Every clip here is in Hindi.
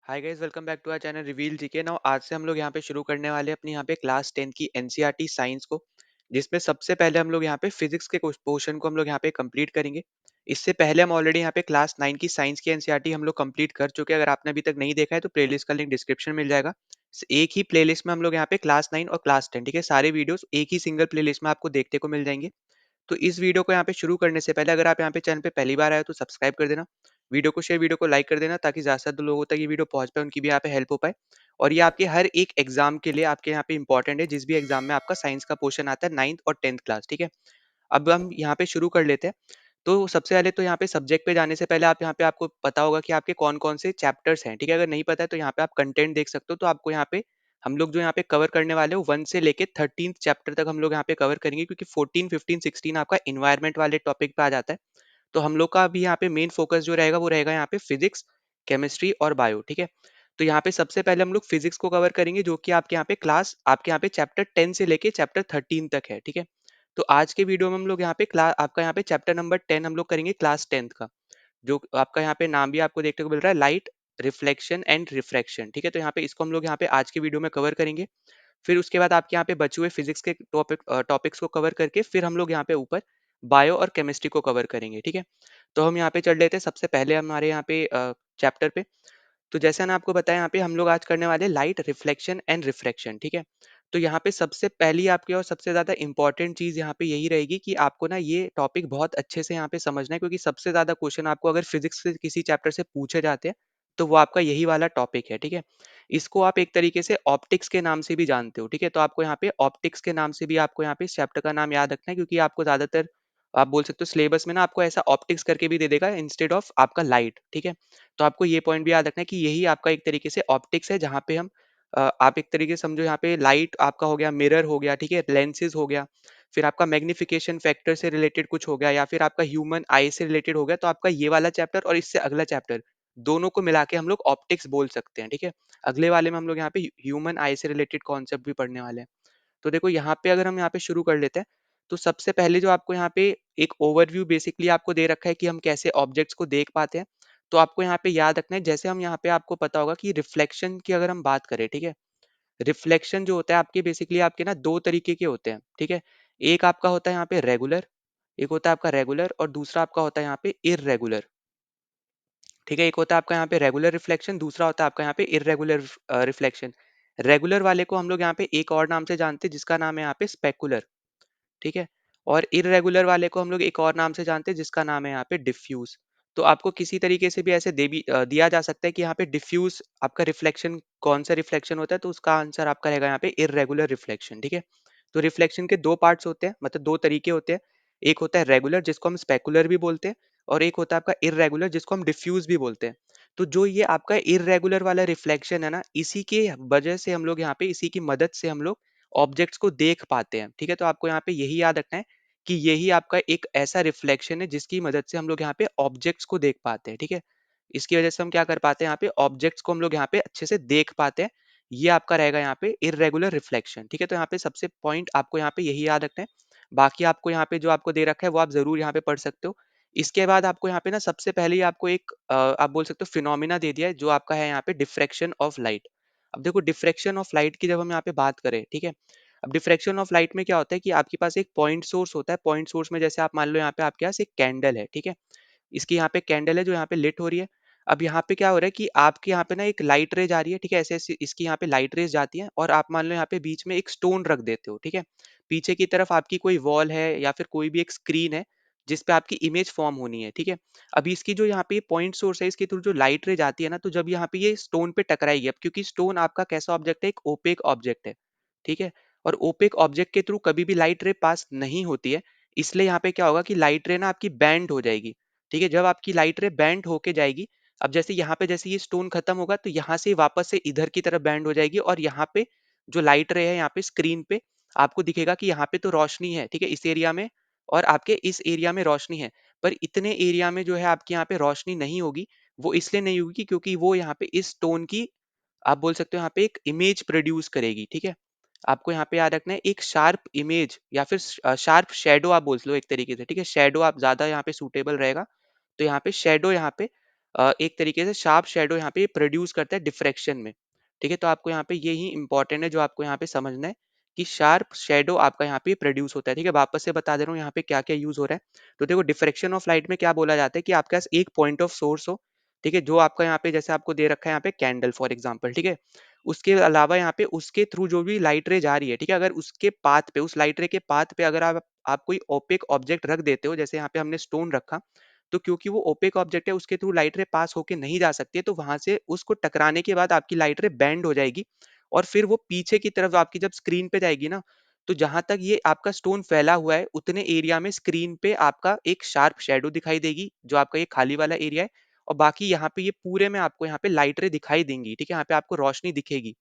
Hi guys, welcome back to our channel reveal GK. Now आज से हम लोग यहाँ पे शुरू करने वाले हैं अपनी यहाँ पे क्लास 10 की एनसीईआरटी साइंस को, जिसमें सबसे पहले हम लोग यहाँ पे फिजिक्स के पोर्शन को हम लोग यहाँ पे कंप्लीट करेंगे। इससे पहले हम ऑलरेडी यहाँ पे क्लास 9 की साइंस की एनसीईआरटी हम लोग कंप्लीट कर चुके हैं। अगर आपने अभी तक नहीं देखा है तो प्लेलिस्ट का लिंक डिस्क्रिप्शन में मिल जाएगा। एक ही प्लेलिस्ट में हम लोग यहाँ पे क्लास 9 और क्लास 10, ठीक है, सारे वीडियोस एक ही सिंगल प्लेलिस्ट में आपको देखने को मिल जाएंगे। तो इस वीडियो को यहाँ पे शुरू करने से पहले अगर आप यहाँ पे चैनल पे पहली बार आए हो तो सब्सक्राइब कर देना, वीडियो को शेयर, वीडियो को लाइक कर देना, ताकि ज़्यादा से ज़्यादा लोगों तक ये वीडियो पहुंच पाए, उनकी भी यहाँ पे हेल्प हो पाए। और ये आपके हर एक एग्जाम के लिए आपके यहाँ पे इंपॉर्टेंट है, जिस भी एग्जाम में आपका साइंस का पोर्शन आता है 9th और 10th क्लास, ठीक है। अब हम यहाँ पे शुरू कर लेते हैं। तो सबसे पहले तो यहाँ पे सब्जेक्ट पे जाने से पहले आप यहाँ पे आपको पता होगा कि आपके कौन कौन से चैप्टर्स हैं, ठीक है। अगर नहीं पता है तो यहाँ पे आप कंटेंट देख सकते हो। तो आपको यहाँ पे हम लोग जो यहाँ पे कवर करने वाले हो 1 से लेके 13th चैप्टर तक हम लोग यहाँ पे कवर करेंगे, क्योंकि 14 15 16 आपका इन्वायरमेंट वाले टॉपिक पे आ जाता है। तो हम लोग का अभी यहाँ पे मेन फोकस जो रहेगा वो रहेगा यहाँ पे फिजिक्स, केमिस्ट्री और बायो, ठीक है। तो यहाँ पे सबसे पहले हम लोग फिजिक्स को कवर करेंगे, जो कि आपके यहाँ पे चैप्टर 10 से लेके चैप्टर 13 तक है, ठीक है। तो आज के वीडियो में हम लोग यहाँ पे क्लास आपका यहाँ पे चैप्टर नंबर 10 हम लोग करेंगे क्लास 10th का, जो आपका यहाँ पे नाम भी आपको देखने को मिल रहा है, लाइट रिफ्लेक्शन एंड रिफ्रैक्शन, ठीक है। तो यहाँ पे इसको हम लोग यहाँ पे आज के वीडियो में कवर करेंगे। फिर उसके बाद आपके यहाँ पे बचे हुए फिजिक्स के टॉपिक्स को कवर करके फिर हम लोग यहाँ पे ऊपर बायो और केमिस्ट्री को कवर करेंगे, ठीक है। तो हम यहाँ पे चल लेते हैं सबसे पहले हमारे यहाँ पे चैप्टर पे। तो जैसा ना आपको बताया, यहाँ पे हम लोग आज करने वाले लाइट रिफ्लेक्शन एंड रिफ्रैक्शन, ठीक है। तो यहाँ पे सबसे पहली आपकी और सबसे ज्यादा इंपॉर्टेंट चीज यहाँ पे यही रहेगी कि आपको ना ये टॉपिक बहुत अच्छे से यहाँ पे समझना है, क्योंकि सबसे ज्यादा क्वेश्चन आपको अगर फिजिक्स से किसी चैप्टर से पूछे जाते हैं तो वो आपका यही वाला टॉपिक है, ठीक है। इसको आप एक तरीके से ऑप्टिक्स के नाम से भी जानते हो, ठीक है। तो आपको यहाँ पे ऑप्टिक्स के नाम से भी आपको यहाँ पे इस चैप्टर का नाम याद रखना है, क्योंकि आपको ज्यादातर आप बोल सकते हो सिलेबस में ना आपको ऐसा ऑप्टिक्स करके भी दे देगा इंस्टेड ऑफ आपका लाइट, ठीक है। तो आपको ये पॉइंट भी याद रखना है कि यही आपका एक तरीके से ऑप्टिक्स है, जहाँ पे हम आप एक तरीके से समझो यहाँ पे लाइट आपका हो गया, मिरर हो गया, ठीक है, लेंसेज हो गया, फिर आपका मैग्निफिकेशन फैक्टर से रिलेटेड कुछ हो गया, या फिर आपका ह्यूमन आई से रिलेटेड हो गया। तो आपका ये वाला चैप्टर और इससे अगला चैप्टर दोनों को मिला के हम लोग ऑप्टिक्स बोल सकते हैं, ठीक है। अगले वाले में हम लोग यहाँ पे ह्यूमन आई से रिलेटेड कॉन्सेप्ट भी पढ़ने वाले हैं। तो देखो यहाँ पे अगर हम यहाँ पे शुरू कर लेते हैं, तो सबसे पहले जो आपको यहाँ पे एक ओवरव्यू बेसिकली आपको दे रखा है कि हम कैसे ऑब्जेक्ट्स को देख पाते हैं। तो आपको यहाँ पे याद रखना है, जैसे हम यहाँ पे आपको पता होगा कि रिफ्लेक्शन की अगर हम बात करें, ठीक है, रिफ्लेक्शन जो होता है आपके बेसिकली आपके ना दो तरीके के होते हैं, ठीक है। एक आपका होता है यहाँ पे रेगुलर, एक होता है आपका रेगुलर, और दूसरा आपका होता है यहाँ पे इररेगुलर, ठीक है। एक होता है आपका यहाँ पे रेगुलर रिफ्लेक्शन, दूसरा होता है आपका यहाँ पे इररेगुलर रिफ्लेक्शन। रेगुलर वाले को हम लोग यहाँ पे एक और नाम से जानते हैं, जिसका नाम है यहाँ पे स्पेकुलर, ठीक है। और इर्रेगुलर वाले को हम लोग एक और नाम से जानते हैं, जिसका नाम है यहाँ पे डिफ्यूज। तो आपको किसी तरीके से भी ऐसे दिया जा सकता है कि यहाँ पे डिफ्यूज आपका रिफ्लेक्शन कौन सा रिफ्लेक्शन होता है, तो उसका आंसर आपका रहेगा यहाँ पे इर्रेगुलर रिफ्लेक्शन, ठीक है। तो रिफ्लेक्शन के दो पार्ट्स होते हैं, मतलब दो तरीके होते हैं। एक होता है रेगुलर, जिसको हम स्पेकुलर भी बोलते हैं, और एक होता है आपका इर्रेगुलर, जिसको हम डिफ्यूज भी बोलते हैं। तो जो ये आपका इर्रेगुलर वाला रिफ्लेक्शन है ना, इसी के वजह से हम लोग यहाँ पे इसी की मदद से हम लोग ऑब्जेक्ट्स को देख पाते हैं, ठीक है। तो आपको यहाँ पे यही याद रखना है कि यही आपका एक ऐसा रिफ्लेक्शन है जिसकी मदद से हम लोग यहाँ पे ऑब्जेक्ट्स को देख पाते हैं, ठीक है। इसकी वजह से हम क्या कर पाते हैं, यहाँ पे ऑब्जेक्ट्स को हम लोग यहाँ पे अच्छे से देख पाते हैं। ये आपका रहेगा यहाँ पे इररेगुलर रिफ्लेक्शन, ठीक है। तो यहाँ पे सबसे पॉइंट आपको यहाँ पे यही याद रखना है। बाकी आपको यहाँ पे जो आपको दे रखा है वो आप जरूर यहाँ पे पढ़ सकते हो। इसके बाद आपको यहाँ पे ना सबसे पहले ही आपको एक आप बोल सकते हो फिनोमिना दे दिया है, जो आपका है यहाँ पे डिफ्रैक्शन ऑफ लाइट। अब देखो डिफ्रैक्शन ऑफ लाइट की जब हम यहाँ पे बात करें, ठीक है, अब डिफ्रैक्शन ऑफ लाइट में क्या होता है कि आपके पास एक पॉइंट सोर्स होता है। पॉइंट सोर्स में जैसे आप मान लो यहाँ पे आपके पास एक कैंडल है, ठीक है, इसकी यहाँ पे कैंडल है जो यहाँ पे लिट हो रही है। अब यहाँ पे क्या हो रहा है कि आपके यहाँ पे ना एक लाइट रे जा रही है, ठीक है, ऐसे ऐसे इसकी यहाँ पे लाइट रेज जाती है, और आप मान लो यहाँ पे बीच में एक स्टोन रख देते हो, ठीक है। पीछे की तरफ आपकी कोई वॉल है या फिर कोई भी एक स्क्रीन है जिस पे आपकी इमेज फॉर्म होनी है, ठीक है। अभी इसकी जो यहाँ पे पॉइंट सोर्स है, इसके थ्रू जो लाइट रे जाती है ना, तो जब यहाँ पे ये स्टोन पे टकराएगी, अब क्योंकि स्टोन आपका कैसा ऑब्जेक्ट है, एक ओपेक ऑब्जेक्ट है, ठीक है। और ओपेक ऑब्जेक्ट के थ्रू कभी भी लाइट रे पास नहीं होती है, इसलिए यहाँ पे क्या होगा कि लाइट रे ना आपकी बैंड हो जाएगी, ठीक है। जब आपकी लाइट रे बैंड होके जाएगी, अब जैसे यहाँ पे जैसे ये स्टोन खत्म होगा तो यहाँ से वापस से इधर की तरफ बैंड हो जाएगी, और यहाँ पे जो लाइट रे है यहाँ पे स्क्रीन पे आपको दिखेगा कि यहाँ पे तो रोशनी है, ठीक है, इस एरिया में, और आपके इस एरिया में रोशनी है। पर इतने एरिया में जो है आपके यहाँ पे रोशनी नहीं होगी। वो इसलिए नहीं होगी क्योंकि वो यहाँ पे इस स्टोन की आप बोल सकते हो यहाँ पे एक इमेज प्रोड्यूस करेगी, ठीक है। आपको यहाँ पे याद रखना है एक शार्प इमेज या फिर शार्प शेडो आप बोल लो एक तरीके से, ठीक है। शेडो आप ज्यादा यहाँ पे सूटेबल रहेगा। तो यहाँ पे शेडो यहाँ पे एक तरीके से शार्प शैडो यहाँ पे प्रोड्यूस करता है डिफ्रैक्शन में। ठीक है, तो आपको यहाँ पे यही इंपॉर्टेंट है जो आपको यहाँ पे समझना है कि शार्प शैडो आपका यहाँ पे प्रोड्यूस होता है। ठीक है, वापस से बता दे रहा हूँ यहाँ पे क्या क्या यूज हो रहा है। तो देखो, डिफ्रेक्शन ऑफ लाइट में क्या बोला जाता है कि आपके पास एक पॉइंट ऑफ सोर्स हो। ठीक है, जो आपका यहाँ पे जैसे आपको दे रखा है यहाँ पे कैंडल फॉर एग्जाम्पल। ठीक है, उसके अलावा यहाँ पे उसके थ्रू जो भी लाइट रे जा रही है, ठीक है, अगर उसके पाथ पे, उस लाइट रे के पाथ पे अगर आप कोई ओपेक ऑब्जेक्ट रख देते हो, जैसे यहाँ पे हमने स्टोन रखा, तो क्योंकि वो ओपेक ऑब्जेक्ट है उसके थ्रू लाइट रे पास होके नहीं जा सकती है, तो वहां से उसको टकराने के बाद आपकी लाइट रे बैंड हो जाएगी, और फिर वो पीछे की तरफ आपकी जब स्क्रीन पे जाएगी ना, तो जहां तक ये आपका स्टोन फैला हुआ है उतने एरिया में स्क्रीन पे आपका एक शार्प शेडो दिखाई देगी, जो आपका ये खाली वाला एरिया है। और बाकी यहाँ पे ये पूरे में आपको यहाँ पे लाइट रे दिखाई देंगी। ठीक है, यहाँ पे आपको रोशनी दिखेगी।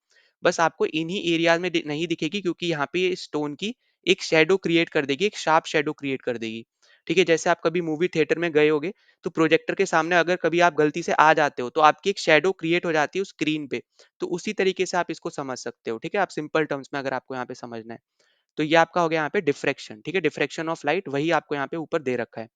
बस आपको इन्हीं एरिया में नहीं दिखेगी, क्योंकि यहाँ पे ये स्टोन की एक शेडो क्रिएट कर देगी, एक शार्प शेडो क्रिएट कर देगी। ठीक है, जैसे आप कभी मूवी थिएटर में गए होगे, तो प्रोजेक्टर के सामने अगर कभी आप गलती से आ जाते हो, तो आपकी एक शेडो क्रिएट हो जाती है उस स्क्रीन पे। तो उसी तरीके से आप इसको समझ सकते हो। ठीक है, आप सिंपल टर्म्स में अगर आपको यहाँ पे समझना है, तो ये आपका हो गया यहाँ पे डिफ्रेक्शन। ठीक है, डिफ्रेक्शन ऑफ लाइट वही आपको यहाँ पे ऊपर दे रखा है।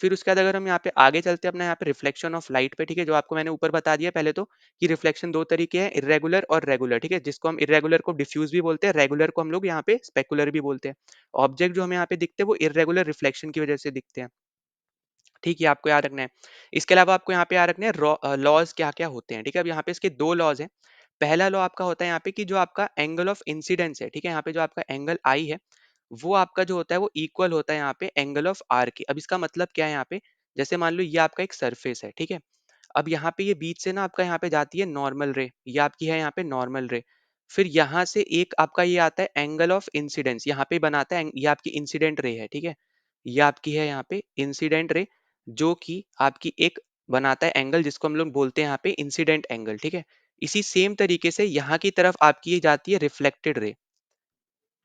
फिर उसके बाद अगर हम यहाँ पे आगे चलते हैं अपना यहाँ पे रिफ्लेक्शन ऑफ लाइट पे। ठीक है, जो आपको मैंने ऊपर बता दिया पहले तो, कि रिफ्लेक्शन दो तरीके हैं, इरेगुलर और रेगुलर। ठीक है, जिसको हम इरेगुलर को डिफ्यूज भी बोलते हैं, रेगुलर को हम लोग यहाँ पे स्पेकुलर भी बोलते हैं। ऑब्जेक्ट जो हमें यहाँ पे दिखते हैं वो इरेगुलर रिफ्लेक्शन की वजह से दिखते हैं। ठीक है, आपको याद रखना है। इसके अलावा आपको यहाँ पे याद रखना है लॉज क्या क्या होते हैं। ठीक है, अब यहाँ पे इसके दो लॉज हैं। पहला लॉ आपका होता है यहाँ पे कि जो आपका एंगल ऑफ इंसिडेंस है, ठीक है, यहाँ पे जो आपका एंगल आई है, वो आपका जो होता है वो इक्वल होता है यहाँ पे एंगल ऑफ आर के। अब इसका मतलब क्या है यहाँ पे, जैसे मान लो ये आपका एक सरफेस है। ठीक है, अब यहाँ पे ये बीच से ना आपका यहाँ पे जाती है नॉर्मल रे, ये आपकी है यहाँ पे नॉर्मल रे। फिर यहाँ से एक आपका ये आता है एंगल ऑफ इंसिडेंस, यहाँ पे बनाता है ये आपकी इंसिडेंट रे है। ठीक है, ये आपकी है यहाँ पे इंसिडेंट रे, जो कि आपकी एक बनाता है एंगल, जिसको हम लोग बोलते हैं यहाँ पे इंसिडेंट एंगल। ठीक है, इसी सेम तरीके से यहाँ की तरफ आपकी ये जाती है रिफ्लेक्टेड रे,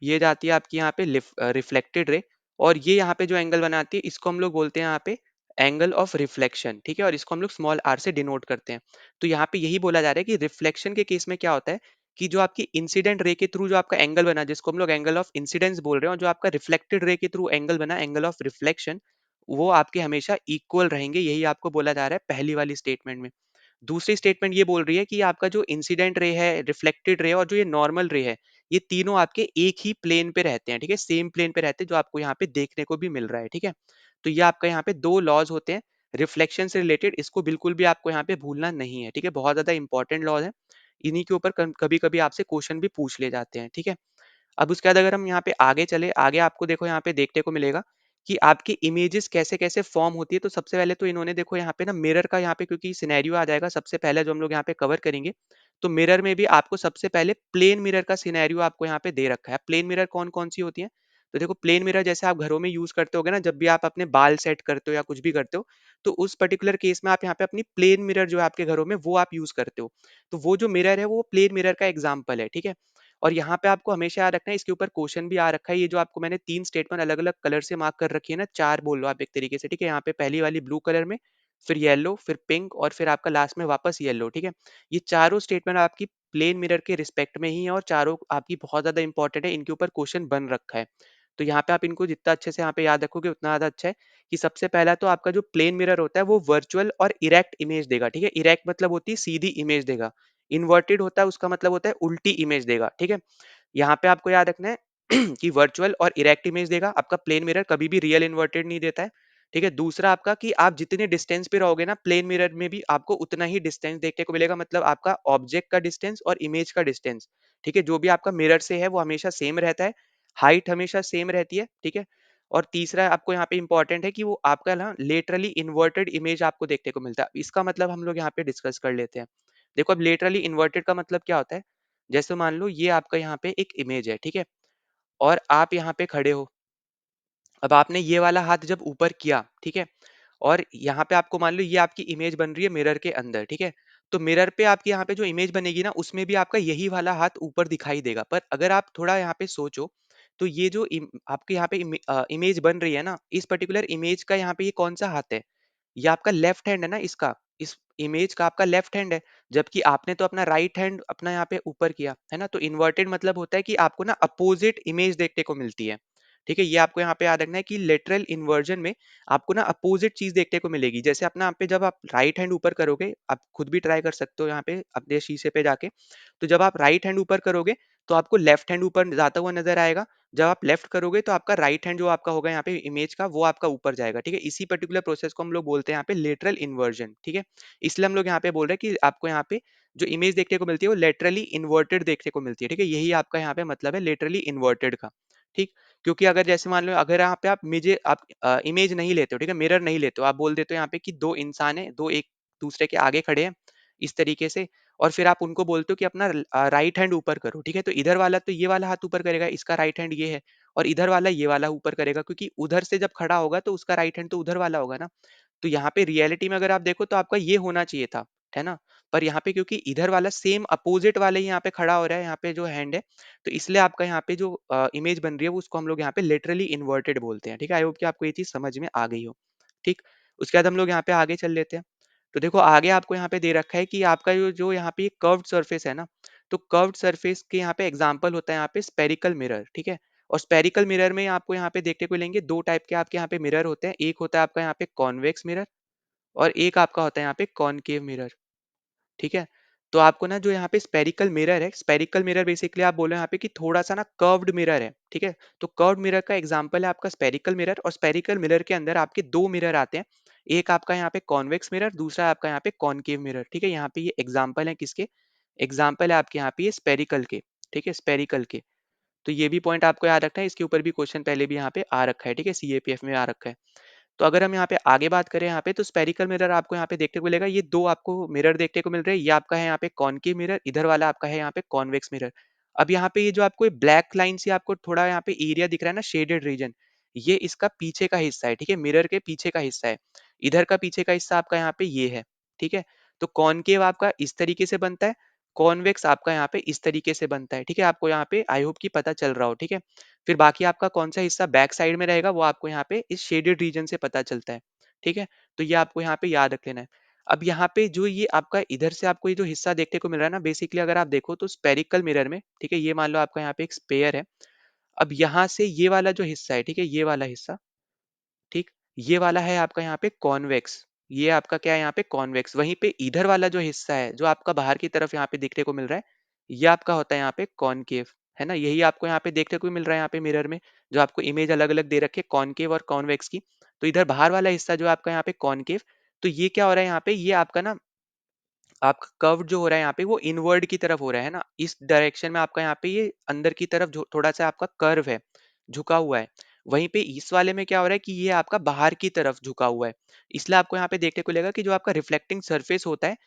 ये जाती है आपकी यहाँ पे रिफ्लेक्टेड रे, और ये यहाँ पे जो एंगल बनाती है इसको हम लोग बोलते हैं यहाँ पे एंगल ऑफ रिफ्लेक्शन। ठीक है, और इसको हम लोग स्मॉल आर से डिनोट करते हैं। तो यहाँ पे यही बोला जा रहा है कि रिफ्लेक्शन के केस में क्या होता है कि जो आपकी इंसिडेंट रे के थ्रू जो आपका एंगल बना, जिसको हम लोग एंगल ऑफ इंसिडेंस बोल रहे हैं, और जो आपका रिफ्लेक्टेड रे के थ्रू एंगल बना एंगल ऑफ रिफ्लेक्शन, वो आपके हमेशा इक्वल रहेंगे। यही आपको बोला जा रहा है पहली वाली स्टेटमेंट में। दूसरी स्टेटमेंट ये बोल रही है कि आपका जो इंसिडेंट रे है, रिफ्लेक्टेड रे और जो ये नॉर्मल रे है, ये तीनों आपके एक ही प्लेन पे रहते हैं। ठीक है, सेम प्लेन पे रहते हैं, जो आपको यहाँ पे देखने को भी मिल रहा है। ठीक है, तो ये आपका यहाँ पे दो लॉज होते हैं रिफ्लेक्शन से रिलेटेड, इसको बिल्कुल भी आपको यहाँ पे भूलना नहीं है। ठीक है, बहुत ज्यादा इंपॉर्टेंट लॉज है, इन्हीं के ऊपर कभी कभी आपसे क्वेश्चन भी पूछ ले जाते हैं। ठीक है, अब उसके बाद अगर हम यहाँ पे आगे चले, आगे आपको देखो यहाँ पे देखने को मिलेगा कि आपकी इमेजेस कैसे कैसे फॉर्म होती है। तो सबसे पहले तो इन्होंने देखो यहाँ पे ना मिरर का यहाँ पे, क्योंकि सिनेरियो आ जाएगा सबसे पहले जो हम लोग यहाँ पे कवर करेंगे, तो मिरर में भी आपको सबसे पहले प्लेन मिरर का सिनेरियो आपको यहाँ पे दे रखा है। प्लेन मिरर कौन कौन सी होती है, तो देखो प्लेन मिरर जैसे आप घरों में यूज करते होगे ना, जब भी आप अपने बाल सेट करते हो या कुछ भी करते हो, तो उस पर्टिकुलर केस में आप यहाँ पे अपनी प्लेन मिरर जो है आपके घरों में वो आप यूज करते हो। तो वो जो मिरर है वो प्लेन मिरर का एग्जाम्पल है। ठीक है, और यहाँ पे आपको हमेशा याद रखना है, इसके ऊपर क्वेश्चन भी आ रखा है, ये जो आपको मैंने तीन स्टेटमेंट अलग अलग कलर से मार्क कर रखी है ना, चार बोल लो आप एक तरीके से। ठीक है, यहाँ पे पहली वाली ब्लू कलर में, फिर येलो, फिर पिंक, और फिर आपका लास्ट में वापस येलो। ठीक है, ये चारों स्टेटमेंट आपकी प्लेन मिरर के रिस्पेक्ट में ही है, और चारों आपकी बहुत ज्यादा इंपॉर्टेंट है, इनके ऊपर क्वेश्चन बन रखा है। तो यहाँ पे आप इनको जितना अच्छे से यहाँ पे याद रखोगे उतना ज्यादा अच्छा है। कि सबसे पहला तो आपका जो प्लेन मिरर होता है वो वर्चुअल और इरेक्ट इमेज देगा। ठीक है, इरेक्ट मतलब होती है सीधी इमेज देगा, इन्वर्टेड होता है उसका मतलब होता है उल्टी इमेज देगा। ठीक है, यहाँ पे आपको याद रखना है कि वर्चुअल और इरेक्ट इमेज देगा आपका प्लेन मिरर, कभी भी रियल इन्वर्टेड नहीं देता है। ठीक है, दूसरा आपका कि आप जितने डिस्टेंस पे रहोगे ना प्लेन मिरर में भी आपको उतना ही डिस्टेंस देखने को मिलेगा, मतलब आपका ऑब्जेक्ट का डिस्टेंस और इमेज का डिस्टेंस। ठीक है, जो भी आपका मिरर से है वो हमेशा सेम रहता है, हाइट हमेशा सेम रहती है। ठीक है, और तीसरा आपको यहाँ पे इंपॉर्टेंट है कि वो आपका ना लेटरली इन्वर्टेड इमेज आपको देखने को मिलता है। इसका मतलब हम लोग यहाँ पे डिस्कस कर लेते हैं। देखो, अब लेटरली इन्वर्टेड का मतलब क्या होता है, जैसे मान लो ये आपका यहाँ पे एक इमेज है। ठीक है, और आप यहाँ पे खड़े हो, अब आपने ये वाला हाथ जब ऊपर किया, ठीक है, और यहाँ पे आपको मान लो ये आपकी इमेज बन रही है मिरर के अंदर। ठीक है, तो मिरर पे आपकी यहाँ पे जो इमेज बनेगी ना उसमें भी आपका यही वाला हाथ ऊपर दिखाई देगा। पर अगर आप थोड़ा यहाँ पे सोचो, तो ये जो आपके यहाँ पे इमेज बन रही है ना, इस पर्टिकुलर इमेज का यहाँ पे ये कौन सा हाथ है, ये आपका लेफ्ट हैंड है ना, इसका, इस इमेज का आपका लेफ्ट हैंड है। जबकि आपने तो अपना राइट हैंड अपना यहाँ पे ऊपर किया है ना, तो इन्वर्टेड मतलब होता है कि आपको ना अपोजिट इमेज देखने को मिलती है। ठीक है, ये आपको यहाँ पे याद रखना है कि लेटरल इन्वर्जन में आपको ना अपोजिट चीज देखने को मिलेगी। जैसे अपना यहाँ पे जब आप राइट हैंड ऊपर करोगे, आप खुद भी ट्राई कर सकते हो यहाँ पे अपने शीशे पे जाके। तो जब आप राइट हैंड ऊपर करोगे तो आपको लेफ्ट हैंड ऊपर जाता हुआ नजर आएगा। जब आप लेफ्ट करोगे तो आपका राइट हैंड जो आपका होगा यहाँ पे इमेज का, वो आपका ऊपर जाएगा। ठीक है, इसी पर्टिकुलर प्रोसेस को हम लोग बोलते हैं यहाँ पे लेटरल इन्वर्जन। ठीक है, इसलिए हम लोग यहाँ पे बोल रहे हैं कि आपको यहाँ पे जो इमेज देखने को मिलती है वो लेटरली इन्वर्टेड देखने को मिलती है। ठीक है, यही आपका यहाँ पे मतलब है लेटरली इन्वर्टेड का। ठीक, क्योंकि अगर जैसे मान लो अगर यहाँ पे आप इमेज नहीं लेते हो, ठीक है, मिरर नहीं लेते हो, आप बोल देते हो यहाँ पे कि दो इंसान है, दो एक दूसरे के आगे खड़े हैं इस तरीके से, और फिर आप उनको बोलते हो कि अपना राइट हैंड ऊपर करो। ठीक है, तो इधर वाला तो ये वाला हाथ ऊपर करेगा, इसका राइट हैंड ये है, और इधर वाला ये वाला ऊपर करेगा, क्योंकि उधर से जब खड़ा होगा तो उसका राइट हैंड तो उधर वाला होगा ना। तो यहाँ पे रियलिटी में अगर आप देखो तो आपका ये होना चाहिए था, है ना। पर यहाँ पे क्योंकि इधर वाला सेम अपोजिट वाले ही यहाँ पे खड़ा हो रहा है, यहाँ पे जो हैंड है, तो इसलिए आपका यहाँ पे जो इमेज बन रही है वो उसको हम लोग यहाँ पे लिटरली इन्वर्टेड बोलते हैं। ठीक है, आई होप कि आपको ये चीज समझ में आ गई हो। ठीक, उसके बाद हम लोग यहाँ पे आगे चल लेते हैं। तो देखो आगे आपको यहाँ पे दे रखा है कि आपका जो जो यहाँ पे कर्व्ड सरफेस है ना, तो कर्व्ड सरफेस के यहाँ पे एग्जांपल होता है यहाँ पे स्पेरिकल मिरर। ठीक है, और स्पेरिकल मिरर में आपको यहाँ पे देखने को लेंगे दो टाइप के आपके यहाँ पे मिरर होते हैं। एक होता है आपका यहाँ पे कॉन्वेक्स मिरर, और एक आपका होता है यहाँ पे कॉनकेव मिरर। ठीक है, तो आपको ना जो यहाँ पे स्पेरिकल मिरर है, स्पेरिकल मिरर बेसिकली आप बोलो यहाँ पे कि थोड़ा सा ना कर्व्ड मिरर है। ठीक है, तो कर्व्ड मिरर का एग्जांपल है आपका स्पेरिकल मिरर, और स्पेरिकल मिरर के अंदर आपके दो मिरर आते हैं। एक आपका यहाँ पे कॉन्वेक्स मिरर, दूसरा आपका यहाँ पे कॉनकेव मिरर। ठीक है, यहाँ पे ये एग्जाम्पल है किसके, एग्जाम्पल है आपके यहाँ पे ये स्पेरिकल के। ठीक है, स्पेरिकल के। तो ये भी पॉइंट आपको याद रखना है, इसके ऊपर भी क्वेश्चन पहले भी यहाँ पे आ रखा है। ठीक है, सीएपीएफ में आ रखा है। तो अगर हम यहाँ पे आगे बात करें यहाँ पे, तो स्पेरिकल मिरर आपको यहाँ पे देखने को मिलेगा, ये दो आपको मिरर देखने को मिल रहे हैं। ये आपका है यहाँ पे कॉनकेव मिरर, इधर वाला आपका है यहाँ पे कॉन्वेक्स मिरर। अब यहाँ पे ये जो आपको ब्लैक लाइन से आपको थोड़ा यहाँ पे एरिया दिख रहा है ना, शेडेड रीजन, ये इसका पीछे का हिस्सा है। ठीक है, मिरर के पीछे का हिस्सा है। इधर का पीछे का हिस्सा आपका यहाँ पे ये है। ठीक है, तो कॉनकेव आपका इस तरीके से बनता है, कॉन्वेक्स आपका यहाँ पे इस तरीके से बनता है। ठीक है, आपको यहाँ पे आई होप कि पता चल रहा हो। ठीक है, फिर बाकी आपका कौन सा हिस्सा बैक साइड में रहेगा वो आपको यहाँ पे इस शेडेड रीजन से पता चलता है। ठीक है, तो ये आपको यहाँ पे याद रख लेना है। अब यहाँ पे जो ये आपका इधर से आपको ये जो हिस्सा देखने को मिल रहा है ना, बेसिकली अगर आप देखो तो स्पेरिकल मिरर में, ठीक है, ये मान लो आपका यहाँ पे एक स्पेयर है। अब यहाँ से ये वाला जो हिस्सा है, ठीक है, ये वाला हिस्सा, ठीक, ये वाला है आपका यहाँ पे कॉन्वेक्स। ये आपका क्या है यहाँ पे कॉन्वेक्स। वहीं पे इधर वाला जो हिस्सा है जो आपका बाहर की तरफ यहाँ पे देखने को मिल रहा है, ये आपका होता है यहाँ पे कॉनकेव, है ना। यही आपको यहाँ पे देखने को मिल रहा है यहाँ पे मिरर में, जो आपको इमेज अलग अलग दे रखी है कॉनकेव और कॉन्वेक्स की। तो इधर बाहर वाला हिस्सा जो है आपका यहाँ पे कॉनकेव, तो ये क्या हो रहा है यहाँ पे, ये आपका ना आपका कर्व जो हो रहा है यहाँ पे वो इनवर्ड की तरफ हो रहा है ना, इस डायरेक्शन में आपका यहाँ पे ये अंदर की तरफ थोड़ा सा आपका कर्व है, झुका हुआ है। वहीं पे इस वाले में क्या हो रहा है कि ये आपका बाहर की तरफ झुका हुआ है। इसलिए आपको यहाँ पे देखने को मिलेगा कि जो आपका रिफ्लेक्टिंग सरफेस होता है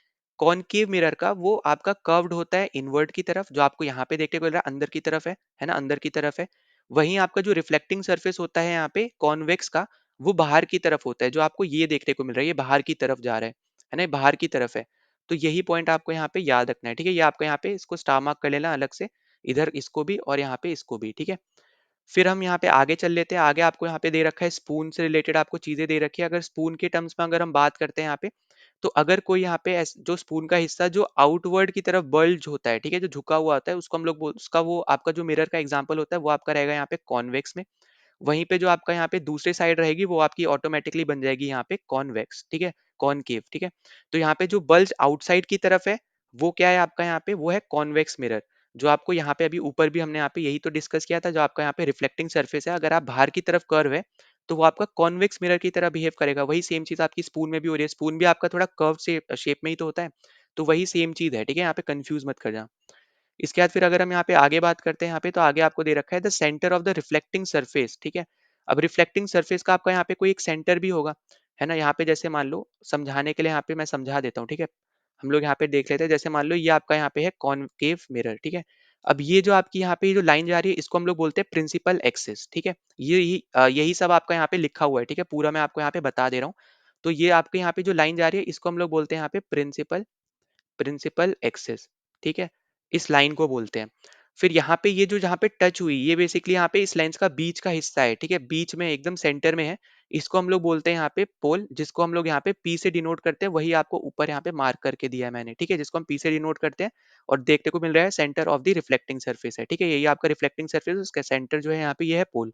कॉनकेव मिरर का, वो आपका कर्व्ड होता है इनवर्ड की तरफ, जो आपको यहाँ पे देखने को मिल रहा है अंदर की तरफ है ना, अंदर की तरफ है। वहीं आपका जो रिफ्लेक्टिंग सरफेस होता है यहाँ पे कॉन्वेक्स का, वो बाहर की तरफ होता है, जो आपको ये देखने को मिल रहा है, ये बाहर की तरफ जा रहा है ना, ये बाहर की तरफ है। तो यही पॉइंट आपको यहाँ पे याद रखना है। ठीक है, ये आपको यहाँ पे इसको स्टार मार्क कर लेना अलग से, इधर इसको भी और यहाँ पे इसको भी। ठीक है, फिर हम यहाँ पे आगे चल लेते हैं। आगे आपको यहाँ पे दे रखा है स्पून से रिलेटेड आपको चीजें दे रखी है। अगर स्पून के टर्म्स में अगर हम बात करते हैं यहाँ पे, तो अगर कोई यहाँ पे जो स्पून का हिस्सा जो आउटवर्ड की तरफ बल्ज होता है, ठीक है, जो झुका हुआ होता है, उसको हम लोग उसका वो आपका जो मिरर का एग्जाम्पल होता है वो आपका रहेगा यहाँ पे कॉन्वेक्स में। वहीं पे जो आपका यहाँ पे दूसरी साइड रहेगी वो आपकी ऑटोमेटिकली बन जाएगी यहाँ पे कॉन्वेक्स। ठीक है, कॉनकेव। ठीक है, तो यहाँ पे जो बल्ज आउटसाइड की तरफ है वो क्या है आपका यहाँ पे, वो है कॉन्वेक्स मिरर। जो आपको यहाँ पे अभी ऊपर भी हमने यहाँ पे यही तो डिस्कस किया था, जो आपका यहाँ पे रिफ्लेक्टिंग सरफेस है, अगर आप बाहर की तरफ कर्व है तो वो आपका कॉन्वेक्स मिरर की तरह बिहेव करेगा। वही सेम चीज आपकी स्पून में भी हो रही है। स्पून भी आपका थोड़ा कर्व से शेप में ही तो होता है, तो वही सेम चीज है। ठीक है, यहाँ पे कंफ्यूज मत कर जाना। इसके बाद फिर अगर हम यहाँ पे आगे बात करते हैं यहाँ पे, तो आगे आपको दे रखा है the centre of the reflecting surface. ठीक है, अब रिफ्लेक्टिंग सरफेस का आपका यहाँ पे कोई एक सेंटर भी होगा, है ना। यहाँ पे जैसे मान लो समझाने के लिए यहाँ पे मैं समझा देता हूँ। ठीक है, हम लोग यहाँ पे देख लेते हैं। जैसे मान लो ये आपका यहाँ पे है कॉनकेव मिरर। ठीक है, अब ये जो आपकी यहाँ पे जो लाइन जा रही है इसको हम लोग बोलते हैं प्रिंसिपल एक्सिस। ठीक है, यही सब आपका यहाँ पे लिखा हुआ है। ठीक है, पूरा मैं आपको यहाँ पे बता दे रहा हूँ। तो ये आपके यहाँ पे जो लाइन जा रही है इसको हम लोग बोलते हैं यहाँ पे प्रिंसिपल प्रिंसिपल एक्सिस। ठीक है, इस लाइन को बोलते हैं। फिर यहाँ पे ये जो जहाँ पे टच हुई, ये बेसिकली यहाँ पे इस लेंस का बीच का हिस्सा है। ठीक है, बीच में एकदम सेंटर में है। इसको हम लोग बोलते हैं यहाँ पे पोल, जिसको हम लोग यहाँ पे पी से डिनोट करते हैं। वही आपको ऊपर यहाँ पे मार्क करके दिया है मैंने। ठीक है, जिसको हम पी से डिनोट करते हैं, और देखने को मिल रहा है centre of the reflecting surface है। ठीक है, यही आपका रिफ्लेक्टिंग सरफेस, उसका सेंटर जो है यहाँ पे ये है पोल।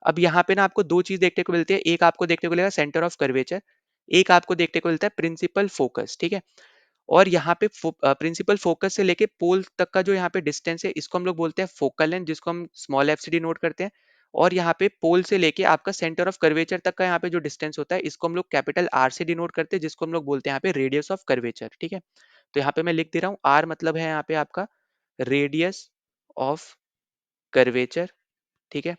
अब यहाँ पे ना आपको दो चीज देखने को मिलती है, एक आपको देखने को मिलेगा सेंटर ऑफ कर्वेचर, एक आपको देखने को मिलता है प्रिंसिपल फोकस, ठीक है। और यहाँ पे प्रिंसिपल फोकस से लेके पोल तक का जो यहाँ पे डिस्टेंस है इसको हम लोग बोलते हैं फोकल लेंथ, जिसको हम स्मॉल एफ से डिनोट करते हैं। और यहाँ पे पोल से लेके आपका सेंटर ऑफ कर्वेचर तक का यहाँ पे जो डिस्टेंस होता है इसको हम लोग कैपिटल आर से डिनोट करते हैं, जिसको हम लोग बोलते हैं यहाँ पे रेडियस ऑफ कर्वेचर, ठीक है। तो यहाँ पे मैं लिख दे रहा हूँ, आर मतलब है यहाँ पे आपका रेडियस ऑफ कर्वेचर, ठीक है।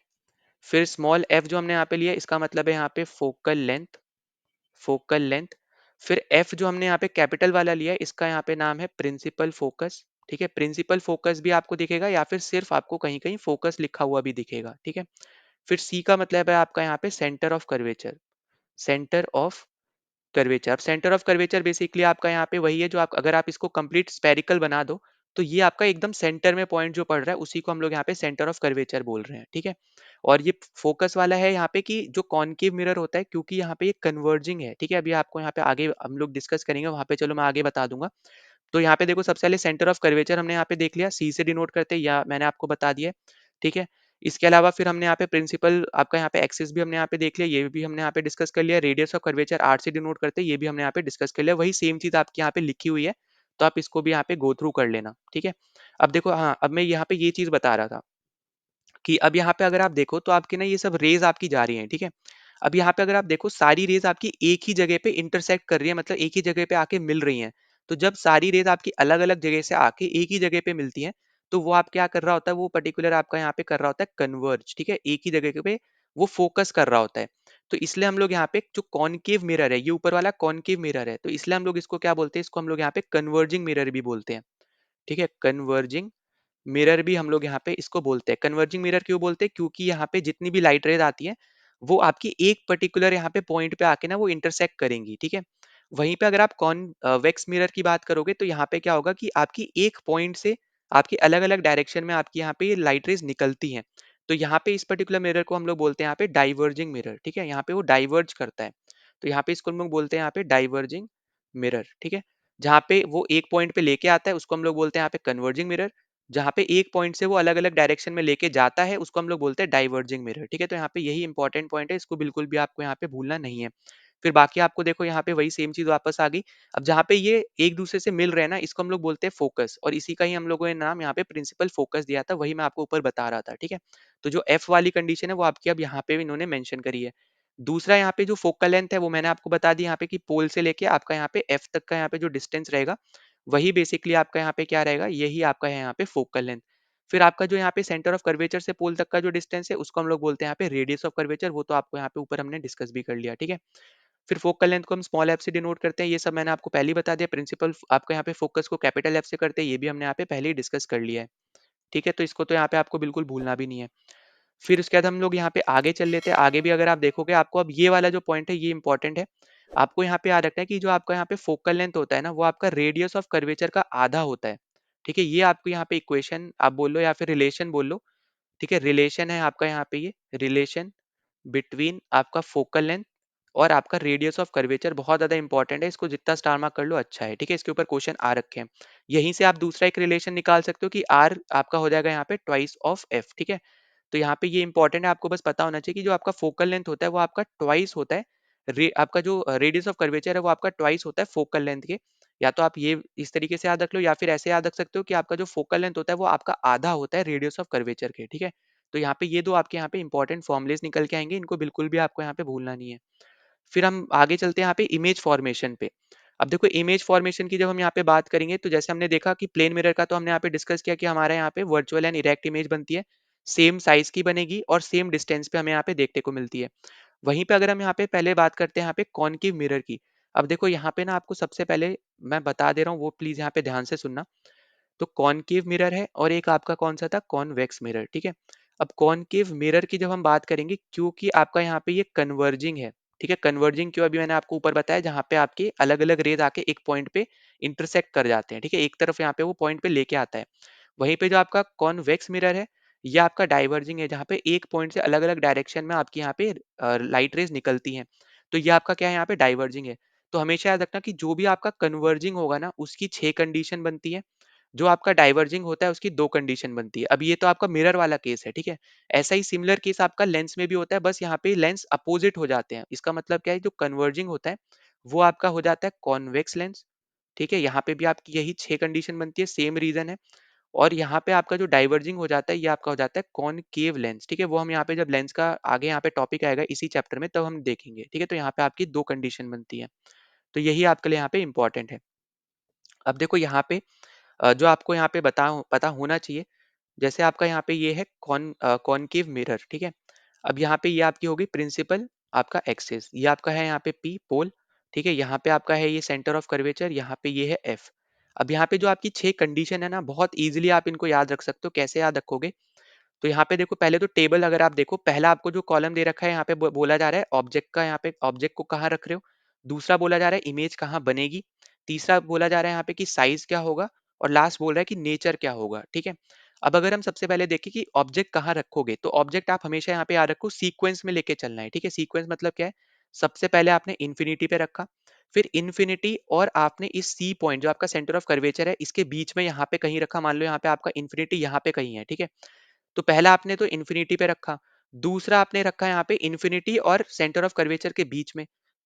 फिर स्मॉल एफ जो हमने यहाँ पे लिया इसका मतलब है यहाँ पे फोकल लेंथ, फोकल लेंथ। फिर एफ जो हमने यहाँ पे कैपिटल वाला लिया है इसका यहाँ पे नाम है प्रिंसिपल फोकस, ठीक है। प्रिंसिपल फोकस भी आपको दिखेगा या फिर सिर्फ आपको कहीं कहीं फोकस लिखा हुआ भी दिखेगा, ठीक है। फिर सी का मतलब है आपका यहाँ पे centre of curvature, centre of curvature. अब सेंटर ऑफ कर्वेचर बेसिकली आपका यहाँ पे वही है जो आप, अगर आप इसको कंप्लीट स्पेरिकल बना दो तो ये आपका एकदम सेंटर में पॉइंट जो पड़ रहा है उसी को हम लोग यहाँ पे सेंटर ऑफ कर्वेचर बोल रहे हैं, ठीक है। और ये फोकस वाला है यहाँ पे कि जो कॉनकेव मिरर होता है, क्योंकि यहाँ पे ये कन्वर्जिंग है, ठीक है। अभी आपको यहाँ पे आगे हम लोग डिस्कस करेंगे, वहां पे चलो मैं आगे बता दूंगा। तो यहाँ पे देखो सबसे पहले सेंटर ऑफ कर्वेचर हमने यहाँ पे देख लिया, सी से डिनोट करते हैं, या मैंने आपको बता दिया, ठीक है। इसके अलावा फिर हमने यहाँ पे प्रिंसिपल आपका यहाँ पे एक्सिस भी हमने यहाँ पे देख लिया, ये भी हमने यहाँ पे डिस्कस कर लिया। रेडियस ऑफ कर्वेचर आर से डिनोट करते हैं, ये भी हमने यहाँ पे डिस्कस कर लिया। वही सेम चीज आपकी यहाँ पे लिखी हुई है, तो आप इसको भी यहाँ पे गो थ्रू कर लेना, ठीक है। अब देखो, हाँ अब मैं यहाँ पे ये चीज बता रहा था कि अब यहाँ पे अगर आप देखो तो आपके ना ये सब रेज आपकी जा रही हैं, ठीक है। अब यहाँ पे अगर आप देखो सारी रेज आपकी एक ही जगह पे इंटरसेक्ट कर रही है, मतलब एक ही जगह पे आके मिल रही हैं। तो जब सारी रेज आपकी अलग अलग जगह से आके एक ही जगह पे मिलती हैं, तो वो आप क्या कर रहा होता है, वो पर्टिकुलर आपका यहाँ पे कर रहा होता है कन्वर्ज, ठीक है। एक ही जगह पे वो फोकस कर रहा होता है। तो इसलिए हम लोग यहाँ पे जो कॉनकेव मिरर है, ये ऊपर वाला कॉनकेव मिरर है, तो इसलिए हम लोग इसको क्या बोलते हैं, इसको हम लोग यहाँ पे कन्वर्जिंग मिरर भी बोलते हैं, ठीक है। कन्वर्जिंग मिरर भी हम लोग यहाँ पे इसको बोलते हैं। कन्वर्जिंग मिरर क्यों बोलते हैं, क्योंकि यहाँ पे जितनी भी लाइट रेज आती है वो आपकी एक पर्टिकुलर यहाँ पे पॉइंट पे आके ना वो इंटरसेक्ट करेंगी, ठीक है। वहीं पे अगर आप कॉन्वेक्स मिरर की बात करोगे तो यहाँ पे क्या होगा कि आपकी एक पॉइंट से आपकी अलग अलग डायरेक्शन में आपकी यहाँ पे ये लाइट रेज निकलती हैं। तो यहाँ पे इस पर्टिकुलर मिरर को हम लोग बोलते हैं यहाँ पे डाइवर्जिंग मिरर, ठीक है। यहाँ पे वो डाइवर्ज करता है, तो यहाँ पे इसको हम लोग बोलते हैं यहाँ पे डाइवर्जिंग मिरर, ठीक है। जहाँ पे वो एक पॉइंट पे लेके आता है उसको हम लोग बोलते हैं यहाँ पे कन्वर्जिंग मिरर, जहाँ पे एक पॉइंट से वो अलग अलग डायरेक्शन में लेके जाता है उसको हम लोग बोलते हैं डाइवर्जिंग मिरर, ठीक है। तो यहाँ पे यही इंपॉर्टेंट पॉइंट है, इसको बिल्कुल भी आपको यहाँ पे भूलना नहीं है। फिर बाकी आपको देखो यहाँ पे वही सेम चीज वापस आ गई। अब जहाँ पे ये एक दूसरे से मिल रहे हैं ना, इसको हम लोग बोलते हैं फोकस, और इसी का ही हम लोगों ने नाम यहाँ पे प्रिंसिपल फोकस दिया था, वही मैं आपको ऊपर बता रहा था, ठीक है। तो जो एफ वाली कंडीशन है वो आपकी अब यहाँ पे भी इन्होंने मेंशन करी है। दूसरा यहाँ पे जो फोकल लेंथ है वो मैंने आपको बता दी यहाँ पे कि पोल से लेके आपका यहाँ पे एफ तक का यहाँ पे जो डिस्टेंस रहेगा वही बेसिकली आपका यहाँ पे क्या रहेगा, यही आपका है यहाँ पे फोकल लेंथ। फिर आपका जो यहाँ पे सेंटर ऑफ कर्वेचर से पोल तक का जो डिस्टेंस है उसको हम लोग बोलते हैं यहाँ पे रेडियस ऑफ कर्वेचर, वो तो आपको यहाँ पे ऊपर हमने डिस्कस भी कर लिया, ठीक है। फिर फोकल लेंथ को हम स्मॉल एफ से डिनोट करते हैं, ये सब मैंने आपको पहले ही बता दिया। प्रिंसिपल आपका यहाँ पे फोकस को कैपिटल एफ से करते हैं, ये भी हमने यहाँ पे पहले ही डिस्कस कर लिया है, ठीक है। तो इसको तो यहाँ पे आपको बिल्कुल भूलना भी नहीं है। फिर उसके बाद हम लोग यहाँ पे आगे चल लेते हैं। आगे भी अगर आप देखोगे आपको अब ये वाला जो पॉइंट है ये इंपॉर्टेंट है, आपको यहाँ पे याद रखना है कि जो आपका यहाँ पे फोकल लेंथ होता है ना वो आपका रेडियस ऑफ कर्वेचर का आधा होता है, ठीक है। ये आपको यहाँ पे इक्वेशन आप बोल लो या फिर रिलेशन बोल लो, ठीक है। रिलेशन है आपका यहाँ पे, ये रिलेशन बिटवीन आपका फोकल लेंथ और आपका रेडियस ऑफ कर्वेचर बहुत ज्यादा इंपॉर्टेंट है, इसको जितना स्टार मार्क कर लो अच्छा है, ठीक है। इसके ऊपर क्वेश्चन आ रखे हैं। यहीं से आप दूसरा एक रिलेशन निकाल सकते हो कि आर आपका हो जाएगा यहाँ पे ट्वाइस ऑफ एफ, ठीक है। तो यहाँ पे ये इंपॉर्टेंट है, आपको बस पता होना चाहिए कि जो आपका फोकल लेंथ होता है वो आपका ट्वाइस होता है, आपका जो रेडियस ऑफ कर्वेचर है वो आपका ट्वाइस होता है फोकल लेंथ के। या तो आप ये इस तरीके से याद रख लो या फिर ऐसे याद रख सकते हो कि आपका जो फोकल लेंथ होता है वो आपका आधा होता है रेडियस ऑफ कर्वेचर के, ठीक है। तो यहाँ पे ये दो आपके यहाँ पे इंपॉर्टेंट फॉर्मुलेस निकल के आएंगे, इनको बिल्कुल भी आपको यहाँ पे भूलना नहीं है। फिर हम आगे चलते हैं यहाँ पे इमेज फॉर्मेशन पे। अब देखो इमेज फॉर्मेशन की जब हम यहाँ पे बात करेंगे तो जैसे हमने देखा कि प्लेन मिरर का तो हमने यहाँ पे डिस्कस किया कि हमारे यहाँ पे वर्चुअल एंड इरेक्ट इमेज बनती है, सेम साइज की बनेगी और सेम डिस्टेंस पे हमें यहाँ पे देखने को मिलती है। वहीं पे अगर हम यहाँ पे पहले बात करते हैं यहाँ पे कॉनकेव मिरर की। अब देखो यहाँ पे ना आपको सबसे पहले मैं बता दे रहा हूँ, वो प्लीज यहाँ पे ध्यान से सुनना। तो कॉनकेव मिरर है और एक आपका कौन सा था, कॉन्वेक्स मिरर, ठीक है। अब कॉनकेव मिरर की जब हम बात करेंगे, क्योंकि आपका यहाँ पे ये कन्वर्जिंग है, ठीक है। कन्वर्जिंग क्यों, अभी मैंने आपको ऊपर बताया, जहाँ पे आपके अलग अलग रेज आके एक पॉइंट पे इंटरसेक्ट कर जाते हैं, ठीक है। एक तरफ यहाँ पे वो पॉइंट पे लेके आता है। वहीं पे जो आपका कॉन्वेक्स मिरर है ये आपका डाइवर्जिंग है, जहाँ पे एक पॉइंट से अलग अलग डायरेक्शन में आपकी यहाँ पे लाइट रेज निकलती हैं। तो ये आपका क्या है, यहाँ पे डाइवर्जिंग है। तो हमेशा याद रखना कि जो भी आपका कन्वर्जिंग होगा ना उसकी 6 कंडीशन बनती है। जो आपका डाइवर्जिंग होता है उसकी 2 कंडीशन बनती है। अब ये तो आपका मिरर वाला केस है, ठीक है? ऐसा ही सिमिलर केस आपका लेंस में भी होता है, बस यहाँ पे लेंस अपोजिट हो जाते हैं। इसका मतलब क्या है, जो कन्वर्जिंग होता है वो आपका हो जाता है कॉन्वेक्स लेंस, ठीक है? यहाँ पे भी आपकी यही 6 कंडीशन बनती है, सेम रीज़न है। और यहाँ पे आपका जो डाइवर्जिंग हो जाता है ये आपका हो जाता है कॉनकेव लेंस, ठीक है? वो हम यहाँ पे जब लेंस का आगे यहाँ पे टॉपिक आएगा इसी चैप्टर में तब हम देखेंगे, ठीक है? तो यहाँ पे आपकी 2 कंडीशन बनती है। तो यही आपके लिए यहाँ पे इम्पोर्टेंट है। अब देखो यहाँ पे जो आपको यहाँ पे पता होना चाहिए, जैसे आपका यहाँ पे ये है कॉनकेव मिरर, ठीक है? अब यहाँ पे ये आपकी होगी प्रिंसिपल आपका एक्सिस, ये आपका है यहाँ पे पी पोल, ठीक है? यहाँ पे आपका है ये सेंटर ऑफ कर्वेचर, यहाँ पे ये है एफ। अब यहाँ पे जो आपकी 6 कंडीशन है ना, बहुत ईजिली आप इनको याद रख सकते हो। कैसे याद रखोगे? तो यहाँ पे देखो, पहले तो टेबल अगर आप देखो, पहला आपको जो कॉलम दे रखा है यहाँ पे बोला जा रहा है ऑब्जेक्ट का, यहाँ पे ऑब्जेक्ट को कहाँ रख रहे हो। दूसरा बोला जा रहा है इमेज कहाँ बनेगी। तीसरा बोला जा रहा है यहाँ पे कि साइज क्या होगा। और लास्ट बोल रहा है कि नेचर क्या होगा, ठीक है? अब अगर हम सबसे पहले देखें कि ऑब्जेक्ट कहाँ रखोगे, तो ऑब्जेक्ट आप हमेशा यहाँ पे याद रखो सीक्वेंस में लेके चलना है, ठीक है? सीक्वेंस मतलब क्या है? सबसे पहले आपने इन्फिनिटी पे रखा, फिर इन्फिनिटी और आपने इस सी पॉइंट जो आपका सेंटर ऑफ कर्वेचर है इसके बीच में यहाँ पे कहीं रखा। मान लो यहाँ पे आपका इन्फिनिटी यहाँ पे कहीं है, ठीक है? तो पहला आपने तो इन्फिनिटी पे रखा, दूसरा आपने रखा यहाँ पे इन्फिनिटी और सेंटर ऑफ कर्वेचर के बीच में,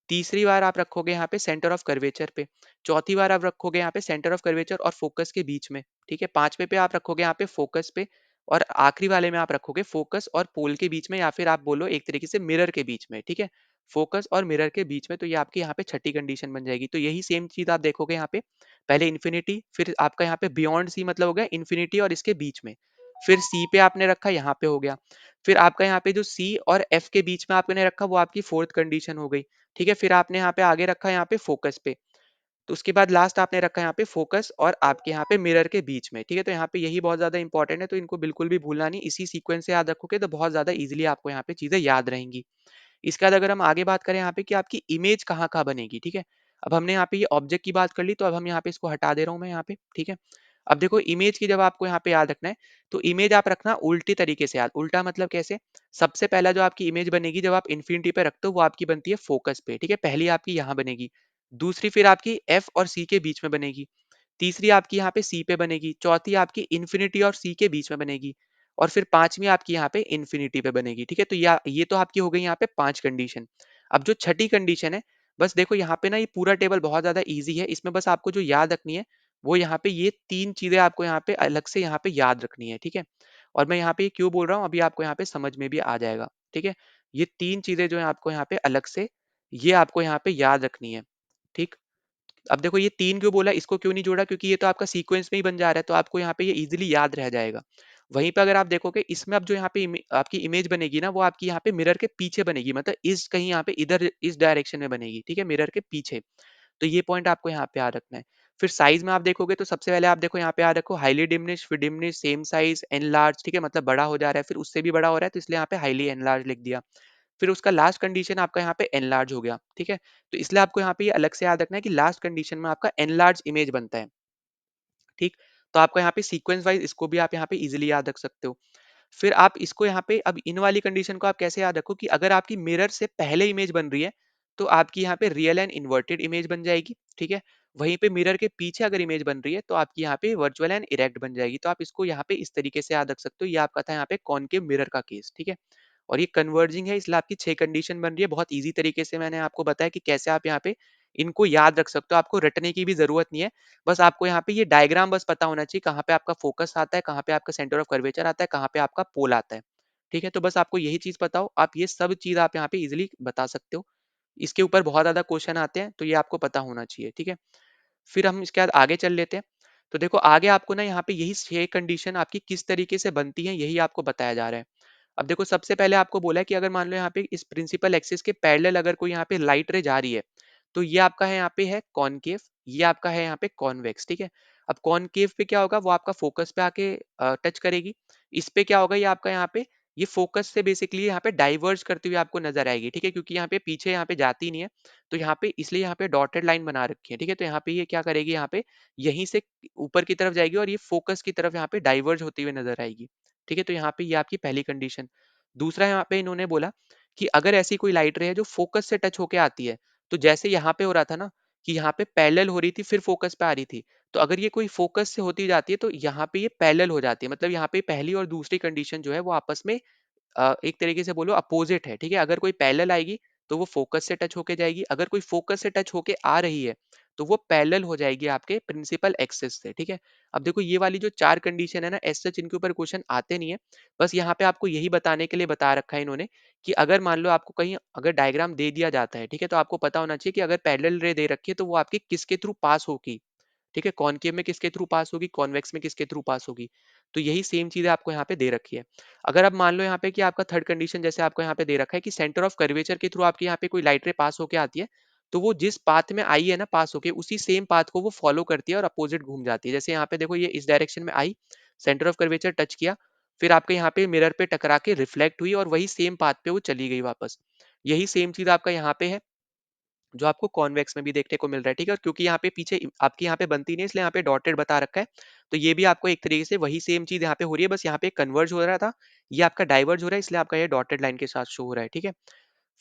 तीसरी बार आप रखोगे यहाँ पे सेंटर ऑफ कर्वेचर पे, चौथी बार आप रखोगे यहाँ पे सेंटर ऑफ कर्वेचर और फोकस के बीच में, ठीक है? पांचवे पे आप रखोगे यहाँ पे फोकस पे, और आखिरी वाले में आप रखोगे फोकस और पोल के बीच में, या फिर आप बोलो एक तरीके से मिरर के बीच में, ठीक है? फोकस और मिरर के बीच में। तो ये आपकी यहाँ पे छठी कंडीशन बन जाएगी। तो यही सेम चीज आप देखोगे यहाँ पे, पहले इन्फिनिटी, फिर आपका यहाँ पे बियॉन्ड सी मतलब हो गया इन्फिनिटी और इसके बीच में, फिर सी पे आपने रखा, यहाँ पे हो गया। फिर आपका यहाँ पे जो सी और एफ के बीच में आपने रखा वो आपकी फोर्थ कंडीशन हो गई, ठीक है? फिर आपने यहाँ पे आगे रखा यहाँ पे फोकस पे, तो उसके बाद लास्ट आपने रखा यहाँ पे फोकस और आपके यहाँ पे मिरर के बीच में, ठीक है? तो यहाँ पे यही बहुत ज्यादा इंपॉर्टेंट है, तो इनको बिल्कुल भी भूलना नहीं। इसी सीक्वेंस से याद रखोगे तो बहुत ज्यादा इजिली आपको यहाँ पे चीजें याद रहेंगी। इसके बाद अगर हम आगे बात करें यहाँ पे कि आपकी इमेज कहाँ-कहाँ बनेगी, ठीक है? अब हमने यहाँ पे ये ऑब्जेक्ट की बात कर ली, तो अब हम यहाँ पे इसको हटा दे रहा हूँ मैं यहाँ पे, ठीक है? अब देखो इमेज की जब आपको यहाँ पे याद रखना है, तो इमेज आप रखना उल्टी तरीके से याद। उल्टा मतलब कैसे? सबसे पहला जो आपकी इमेज बनेगी जब आप इन्फिनिटी पे रखते हो वो आपकी बनती है फोकस पे, ठीक है? पहली आपकी यहाँ बनेगी, दूसरी फिर आपकी एफ और सी के बीच में बनेगी, तीसरी आपकी यहाँ पे सी पे बनेगी, चौथी आपकी इन्फिनिटी और सी के बीच में बनेगी, और फिर पांचवी आपकी यहाँ पे इन्फिनिटी पे बनेगी, ठीक है? तो ये तो आपकी हो गई यहाँ पे 5 कंडीशन। अब जो छठी कंडीशन है, बस देखो यहाँ पे ना ये पूरा टेबल बहुत ज्यादा ईजी है, इसमें बस आपको जो याद रखनी है वो यहाँ पे ये 3 चीजें आपको यहाँ पे अलग से यहाँ पे याद रखनी है, ठीक है? और मैं यहाँ पे क्यों बोल रहा हूँ अभी आपको यहाँ पे समझ में भी आ जाएगा, ठीक है? ये 3 चीजें जो है आपको यहाँ पे अलग से, ये आपको यहाँ पे याद रखनी है, ठीक? अब देखो ये 3 क्यों बोला, इसको क्यों नहीं जोड़ा, क्योंकि ये तो आपका सीक्वेंस में ही बन जा रहा है, तो आपको यहाँ पे ये इजीली याद रह जाएगा। वहीं पे अगर आप देखोगे इसमें अब जो यहाँ पे आपकी इमेज बनेगी ना, वो आपकी यहाँ पे मिरर के पीछे बनेगी, मतलब इस कहीं यहाँ पे इधर इस डायरेक्शन में बनेगी, ठीक है? मिरर के पीछे। तो ये पॉइंट आपको यहाँ पे याद रखना है। फिर साइज में आप देखोगे तो सबसे पहले आप देखो यहाँ पे याद रखो हाईली डिमिनिश, फिर डिमिनिश, सेम साइज, एनलार्ज, ठीक है? मतलब बड़ा हो जा रहा है, फिर उससे भी बड़ा हो रहा है, तो इसलिए यहाँ पे हाईली एनलार्ज लिख दिया। फिर उसका लास्ट कंडीशन आपका यहाँ पे एनलार्ज हो गया, ठीक है? तो इसलिए आपको यहाँ पे ये अलग से याद रखना है कि लास्ट कंडीशन में आपका एनलार्ज इमेज बनता है, ठीक? तो आपका यहाँ पे सीक्वेंस वाइज इसको भी आप यहाँ पे इजीली याद रख सकते हो। फिर आप इसको यहाँ पे अब इन वाली कंडीशन को आप कैसे याद रखो कि अगर आपकी मिरर से पहले इमेज बन रही है, तो आपकी यहाँ पे रियल एंड इन्वर्टेड इमेज बन जाएगी, ठीक है? वहीं पे मिरर के पीछे अगर इमेज बन रही है तो आपकी यहाँ पे वर्चुअल एंड इरेक्ट बन जाएगी। तो आप इसको यहाँ पे इस तरीके से याद रख सकते हो। ये आपका था यहाँ पे कॉनकेव मिरर का केस, ठीक है? और ये कन्वर्जिंग है, इसलिए आपकी 6 कंडीशन बन रही है। बहुत ईज़ी तरीके से मैंने आपको बताया कि कैसे आप यहाँ पे इनको याद रख सकते हो। आपको रटने की भी ज़रूरत नहीं है। बस आपको यहाँ पे ये डायग्राम बस पता होना चाहिए, कहाँ पे आपका फ़ोकस आता है, कहाँ पे आपका सेंटर ऑफ कर्वेचर आता है, कहाँ पे आपका पोल आता है। ठीक है? तो बस आपको यही चीज़ पता हो, आप ये सब चीज़ आप यहाँ पे ईज़िली बता सकते हो। इसके ऊपर बहुत ज़्यादा क्वेश्चन आते हैं, तो ये आपको पता होना चाहिए। ठीक है? फिर हम इसके बाद आगे चल लेते हैं। तो देखो आगे आपको ना यहाँ पे यही 6 कंडीशन आपकी किस तरीके से बनती हैं, यही आपको बताया जा रहा है। अब देखो सबसे पहले आपको बोला है कि अगर मान लो यहाँ पे इस प्रिंसिपल एक्सिस के पैरेलल अगर कोई यहाँ पे लाइट रे जा रही है, तो ये आपका है यहाँ पे है कॉनकेव, ये आपका है यहाँ पे कॉन्वेक्स, ठीक है? अब कॉनकेव पे क्या होगा, वो आपका फोकस पे आके टच करेगी। इस पे क्या होगा, ये आपका यहाँ पे ये फोकस से बेसिकली यहाँ पे डाइवर्ज करती हुई आपको नजर आएगी, ठीक है? क्योंकि यहाँ पे पीछे यहाँ पे जाती नहीं है, तो यहाँ पे इसलिए यहाँ पे डॉटेड लाइन बना रखी है, ठीक है? तो यहाँ पे ये क्या करेगी, यहाँ पे यहीं से ऊपर की तरफ जाएगी और ये फोकस की तरफ यहाँ पे डाइवर्ज होती हुई नजर आएगी, ठीक है? तो यहाँ पे ये आपकी पहली कंडीशन। दूसरा यहाँ पे इन्होंने बोला कि अगर ऐसी कोई लाइट रे है जो फोकस से टच होके आती है, तो जैसे यहाँ पे हो रहा था ना कि यहाँ पे पैरेलल हो रही थी फिर फोकस पे आ रही थी, तो अगर ये कोई फोकस से होती जाती है तो यहाँ पे ये पैरेलल हो जाती है, मतलब यहाँ पे पहली और दूसरी कंडीशन जो है वो आपस में एक तरीके से बोलो अपोजिट है, ठीक है। अगर कोई पैरेलल आएगी तो वो फोकस से टच होके जाएगी, अगर कोई फोकस से टच होके आ रही है तो वो पैरेलल हो जाएगी आपके प्रिंसिपल एक्सिस से, ठीक है। अब देखो ये वाली जो चार कंडीशन है ना, एज सच इनके ऊपर क्वेश्चन आते नहीं है, बस यहाँ पे आपको यही बताने के लिए बता रखा है इन्होंने कि अगर मान लो आपको कहीं अगर डायग्राम दे दिया जाता है, ठीक है, तो आपको पता होना चाहिए कि अगर पैरेलल रे दे रखी है तो वो आपकी किसके थ्रू पास होगी, ठीक है, कॉनकेव में किसके थ्रू पास होगी, कॉन्वेक्स में किसके थ्रू पास होगी। तो यही सेम चीज आपको यहाँ पे दे रखी है। अगर अब मान लो यहाँ पे कि आपका थर्ड कंडीशन जैसे आपको यहाँ पे दे रखा है कि सेंटर ऑफ कर्वेचर के थ्रू आपके यहाँ पे कोई लाइट रे पास होके आती है, तो वो जिस पाथ में आई है ना पास होके, उसी सेम पाथ को वो फॉलो करती है और अपोजिट घूम जाती है। जैसे यहाँ पे देखो ये इस डायरेक्शन में आई, सेंटर ऑफ कर्वेचर टच किया, फिर आपके यहाँ पे मिरर पे टकरा के रिफ्लेक्ट हुई और वही सेम पाथ पे वो चली गई वापस। यही सेम चीज आपका यहाँ पे है जो आपको कॉन्वेक्स में भी देखने को मिल रहा है, ठीक है। और क्योंकि यहाँ पे पीछे आपकी यहाँ पे बनती नहीं है, इसलिए यहाँ पे डॉटेड बता रखा है। तो ये भी आपको एक तरीके से वही सेम चीज यहाँ पे हो रही है, बस यहाँ पे कन्वर्ज हो रहा था, ये आपका डाइवर्ज हो रहा है, इसलिए आपका ये डॉटेड लाइन के साथ शो हो रहा है, ठीक है।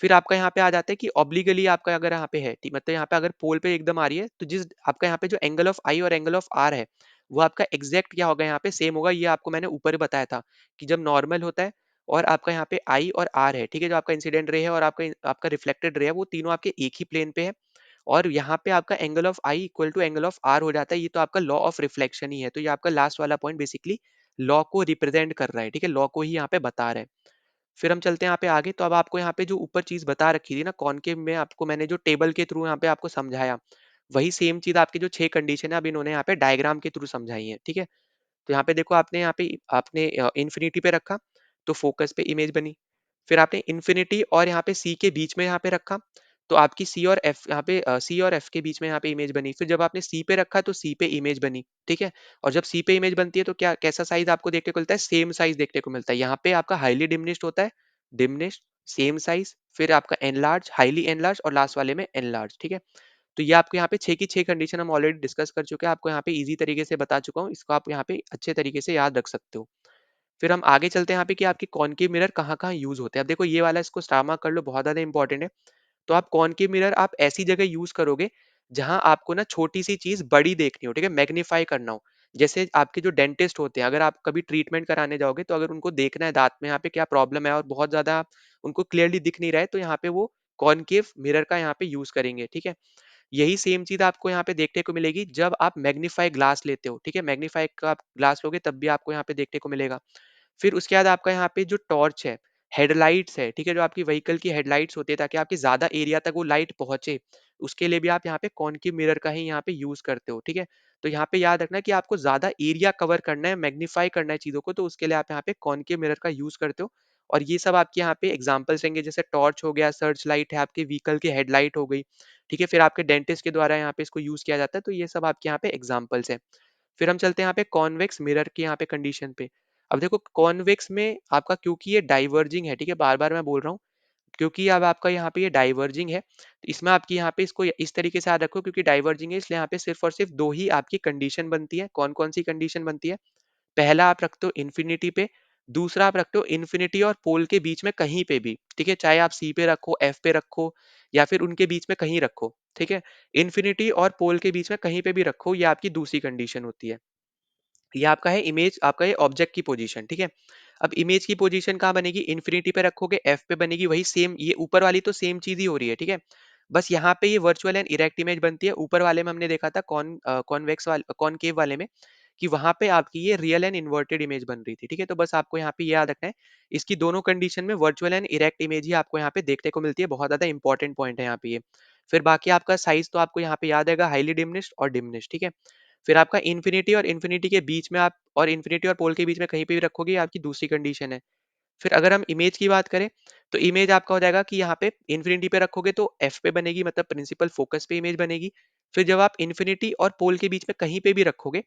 फिर आपका यहाँ पे आ जाता है कि ऑब्लिगली आपका अगर यहाँ पे है, मतलब यहाँ पे अगर पोल पे एकदम आ रही है, तो जिस आपका यहाँ पे जो एंगल ऑफ आई और एंगल ऑफ आर है, वो आपका एग्जैक्ट क्या होगा, यहाँ पे सेम होगा। ये आपको मैंने ऊपर बताया था कि जब नॉर्मल होता है और आपका यहाँ पे आई और आर है, ठीक है, जो आपका इंसिडेंट रे है और आपका आपका रिफ्लेक्टेड रे है, वो तीनों आपके एक ही प्लेन पे है, और यहाँ पे आपका angle of I equal to angle of R हो जाता है। ये तो आपका लॉ ऑफ रिफ्लेक्शन ही है। तो ये आपका लास्ट वाला पॉइंट बेसिकली लॉ को रिप्रेजेंट कर रहा है, ठीक है, लॉ को ही यहाँ पे बता रहा है। फिर हम चलते हैं यहाँ पे आगे। तो अब आपको यहाँ पे जो ऊपर चीज बता रखी थी ना कॉनकेव में, आपको मैंने जो टेबल के थ्रू यहाँ पे आपको समझाया, वही सेम चीज आपकी जो 6 कंडीशन है अब इन्होंने यहाँ पे डायग्राम के थ्रू समझाई है, ठीक है। तो यहाँ पे देखो आपने आपने इन्फिनिटी पे रखा तो फोकस पे इमेज बनी। फिर आपने इन्फिनिटी और यहाँ पे सी के बीच में यहाँ पे रखा तो आपकी सी और एफ यहाँ पे सी और एफ के बीच में यहाँ पे इमेज बनी। फिर जब आपने सी पे रखा तो सी पे इमेज बनी, ठीक है। और जब सी पे इमेज बनती है तो क्या कैसा साइज आपको देखने को मिलता है, सेम साइज देखने को मिलता है। यहाँ पे आपका हाईली डिमिनिश्ड होता है, डिमिनिश्ड, सेम साइज, फिर आपका एनलार्ज, हाईली एनलार्ज और लास्ट वाले में एनलार्ज, ठीक है। तो ये आपको यहाँ पे 6 की 6 कंडीशन हम ऑलरेडी डिस्कस कर चुके हैं, आपको यहाँ पे इजी तरीके से बता चुका हूँ, इसको आप यहाँ पे अच्छे तरीके से याद रख सकते हो। फिर हम आगे चलते हैं यहाँ पे कि आपके कॉनकेव मिरर कहाँ-कहाँ यूज होते हैं। अब देखो ये वाला इसको स्टारमा कर लो, बहुत ज़्यादा इंपॉर्टेंट है। तो आप कॉनकेव मिरर आप ऐसी जगह यूज करोगे जहां आपको ना छोटी सी चीज बड़ी देखनी हो, ठीक है, मैग्नीफाई करना हो। जैसे आपके जो डेंटिस्ट होते हैं, अगर आप कभी ट्रीटमेंट कराने जाओगे तो अगर उनको देखना है दांत में यहाँ पे क्या प्रॉब्लम है और बहुत ज्यादा उनको क्लियरली दिख नहीं रहा है, तो यहाँ पे वो कॉनकेव मिरर का यहाँ पे यूज करेंगे, ठीक है। यही सेम चीज आपको यहाँ पे देखने को मिलेगी जब आप मैग्नीफाई ग्लास लेते हो, ठीक है, मैग्नीफाई का आप ग्लास लोगे तब भी आपको यहाँ पे देखने को मिलेगा। फिर उसके बाद आपका यहाँ पे जो टॉर्च है, हेडलाइट्स है, ठीक है, जो आपकी व्हीकल की हेडलाइट्स होती है ताकि आपके ज्यादा एरिया तक वो लाइट पहुंचे, उसके लिए भी आप यहाँ पे कॉनकेव मिरर का ही यहाँ पे यूज करते हो, ठीक है। तो यहाँ पे याद रखना कि आपको ज्यादा एरिया कवर करना है, मैग्नीफाई करना है चीजों को, तो उसके लिए आप यहाँ पे कॉनकेव मिरर का यूज करते हो। और ये सब आपके यहाँ पे एग्जाम्पल्स रहेंगे, जैसे टॉर्च हो गया, सर्च लाइट है, आपके व्हीकल की हेडलाइट हो गई, ठीक है। फिर आपके डेंटिस्ट के द्वारा यहाँ पे इसको यूज किया जाता है, तो ये सब आपके यहाँ पे एग्जाम्पल्स है। फिर हम चलते हैं यहाँ पे कॉन्वेक्स मिरर के यहाँ पे कंडीशन पे। अब देखो कॉन्वेक्स में आपका क्योंकि ये डाइवर्जिंग है, ठीक है, बार बार मैं बोल रहा हूँ, क्योंकि अब आपका यहाँ पे ये डाइवर्जिंग है, तो इसमें आपकी यहाँ पे इसको इस तरीके से याद रखो, क्योंकि डाइवर्जिंग है इसलिए यहाँ पे सिर्फ और सिर्फ दो ही आपकी कंडीशन बनती है। कौन कौन सी कंडीशन बनती है, पहला आप रखते हो इन्फिनिटी पे, दूसरा आप रखते हो इन्फिनिटी और पोल के बीच में कहीं पे भी, ठीक है, चाहे आप सी पे रखो, एफ पे रखो, या फिर उनके बीच में कहीं रखो, ठीक है। इन्फिनिटी और पोल के बीच में कहीं पे भी रखो, ये आपकी दूसरी कंडीशन होती है। ये आपका है इमेज, आपका ये ऑब्जेक्ट की पोजीशन, ठीक है। अब इमेज की पोजीशन कहाँ बनेगी, इन्फिनिटी पे रखोगे, एफ पे बनेगी, वही सेम, ये ऊपर वाली तो सेम चीज ही हो रही है, ठीक है। बस यहाँ पे ये वर्चुअल एंड इरेक्ट इमेज बनती है। ऊपर वाले में हमने देखा था कॉन्वेक्स वाले, कॉनकेव वाले में, कि वहां पे आपकी ये रियल एंड इन्वर्टेड इमेज बन रही थी, ठीक है। तो बस आपको यहाँ पे ये याद रखना है, इसकी दोनों कंडीशन में वर्चुअल एंड इरेक्ट इमेज ही आपको यहाँ पे देखने को मिलती है। बहुत ज्यादा इंपॉर्टेंट पॉइंट है यहाँ पे ये। फिर बाकी आपका साइज तो आपको यहाँ पे याद आएगा, हाईली डिमिनिश्ड और डिमिनिश्ड, ठीक है। फिर आपका इन्फिनिटी और इन्फिनिटी के बीच में आप, और इन्फिनिटी और पोल के बीच में कहीं पे भी रखोगे, ये आपकी दूसरी कंडीशन है। फिर अगर हम इमेज की बात करें तो इमेज आपका हो जाएगा कि यहाँ पे इन्फिनिटी पे रखोगे तो एफ पे बनेगी, मतलब प्रिंसिपल फोकस पे इमेज बनेगी। फिर जब आप इन्फिनिटी और पोल के बीच में कहीं पे भी रखोगे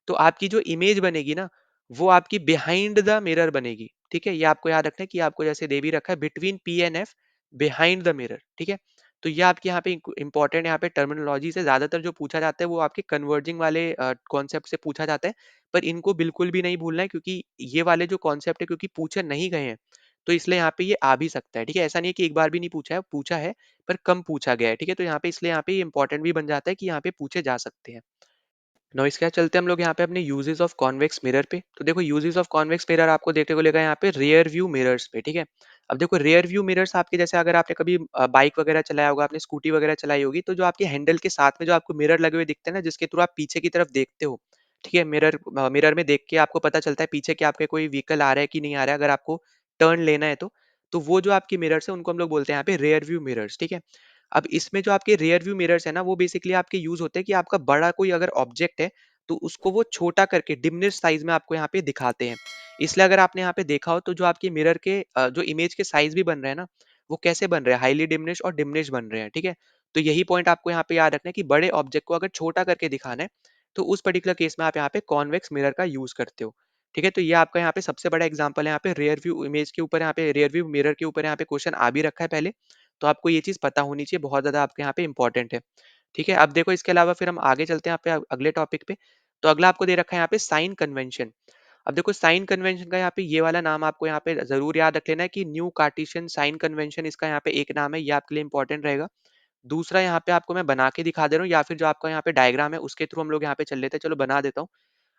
तो आपकी जो इमेज बनेगी ना, वो आपकी बिहाइंड द मिरर बनेगी, ठीक है। ये आपको याद रखना है कि आपको जैसे दे भी रखा है between P and F, behind the mirror, ठीक है। तो ये आपके यहाँ पे इंपॉर्टेंट, यहाँ पे टर्मिनोलॉजी से ज्यादातर जो पूछा जाता है वो आपके कन्वर्जिंग वाले कॉन्सेप्ट से पूछा जाता है। पर इनको बिल्कुल भी नहीं भूलना है, क्योंकि ये वाले जो कॉन्सेप्ट है क्योंकि पूछे नहीं गए हैं, तो इसलिए यहाँ पे ये आ भी सकता है, ठीक है। ऐसा नहीं है कि एक बार भी नहीं पूछा है, पूछा है पर कम पूछा गया है, ठीक है। तो यहाँ पे इसलिए यहाँ पे ये इंपॉर्टेंट भी बन जाता है कि यहाँ पे पूछे जा सकते हैं। नॉइस क्या चलते हैं हम लोग यहाँ पे अपने यूजेस ऑफ कॉन्वेक्स मिरर पे। तो देखो यूजेस ऑफ कॉन्वेक्स मिरर आपको देखने को लेगा यहाँ पे रियर व्यू मिरर्स पे, ठीक है। अब देखो रियर व्यू मिरर्स आपके जैसे अगर आपने कभी बाइक वगैरह चलाया होगा, आपने स्कूटी वगैरह चलाई होगी, तो जो आपके हैंडल के साथ में जो आपको मिरर लगे हुए दिखते हैं ना, जिसके थ्रू आप पीछे की तरफ देखते हो, ठीक है। मिरर में देख के आपको पता चलता है पीछे के आपके कोई व्हीकल आ रहा है कि नहीं आ रहा है, अगर आपको टर्न लेना है तो वो जो आपकी मिरर्स है उनको हम लोग बोलते हैं यहाँ पे रियर व्यू मिरर्स, ठीक है। अब इसमें जो आपके रियर व्यू मिरर्स है ना, वो बेसिकली आपके यूज होते हैं कि आपका बड़ा कोई अगर ऑब्जेक्ट है तो उसको वो छोटा करके डिमिनिश साइज में आपको यहाँ पे दिखाते हैं। इसलिए अगर आपने यहाँ पे देखा हो तो जो आपके मिरर के जो इमेज के साइज भी बन रहे हैं ना, वो कैसे बन रहे हैं, हाईली डिमिनिश और डिमिनिश बन रहे हैं, ठीक है। तो यही पॉइंट आपको यहाँ पे याद रखना है कि बड़े ऑब्जेक्ट को अगर छोटा करके दिखाना है तो उस पर्टिकुलर केस में आप यहाँ पे कॉन्वेक्स मिरर का यूज करते हो, ठीक है। तो ये आपका यहाँ पे सबसे बड़ा एग्जाम्पल है, यहाँ पे रियर व्यू इमेज के ऊपर, यहाँ पे रियर व्यू मिरर के ऊपर यहाँ पे क्वेश्चन आ भी रखा है पहले। तो आपको ये चीज पता होनी चाहिए, बहुत ज्यादा आपके यहाँ पे इंपॉर्टेंट है, ठीक है। अब देखो इसके अलावा फिर हम आगे चलते हैं यहाँ पे अगले टॉपिक पे। तो अगला आपको दे रखा है यहाँ पे साइन कन्वेंशन। अब देखो साइन कन्वेंशन का यहाँ पे ये वाला नाम आपको यहाँ पे जरूर याद रख लेना है कि न्यू कार्टेशियन साइन कन्वेंशन इसका यहाँ पे एक नाम है, ये आपके लिए इंपॉर्टेंट रहेगा। दूसरा यहाँ पे आपको मैं बना के दिखा दे रहा हूँ, या फिर जो आपका यहाँ पे डायग्राम है उसके थ्रू हम लोग यहाँ पे चल लेते हैं। चलो बना देता हूँ।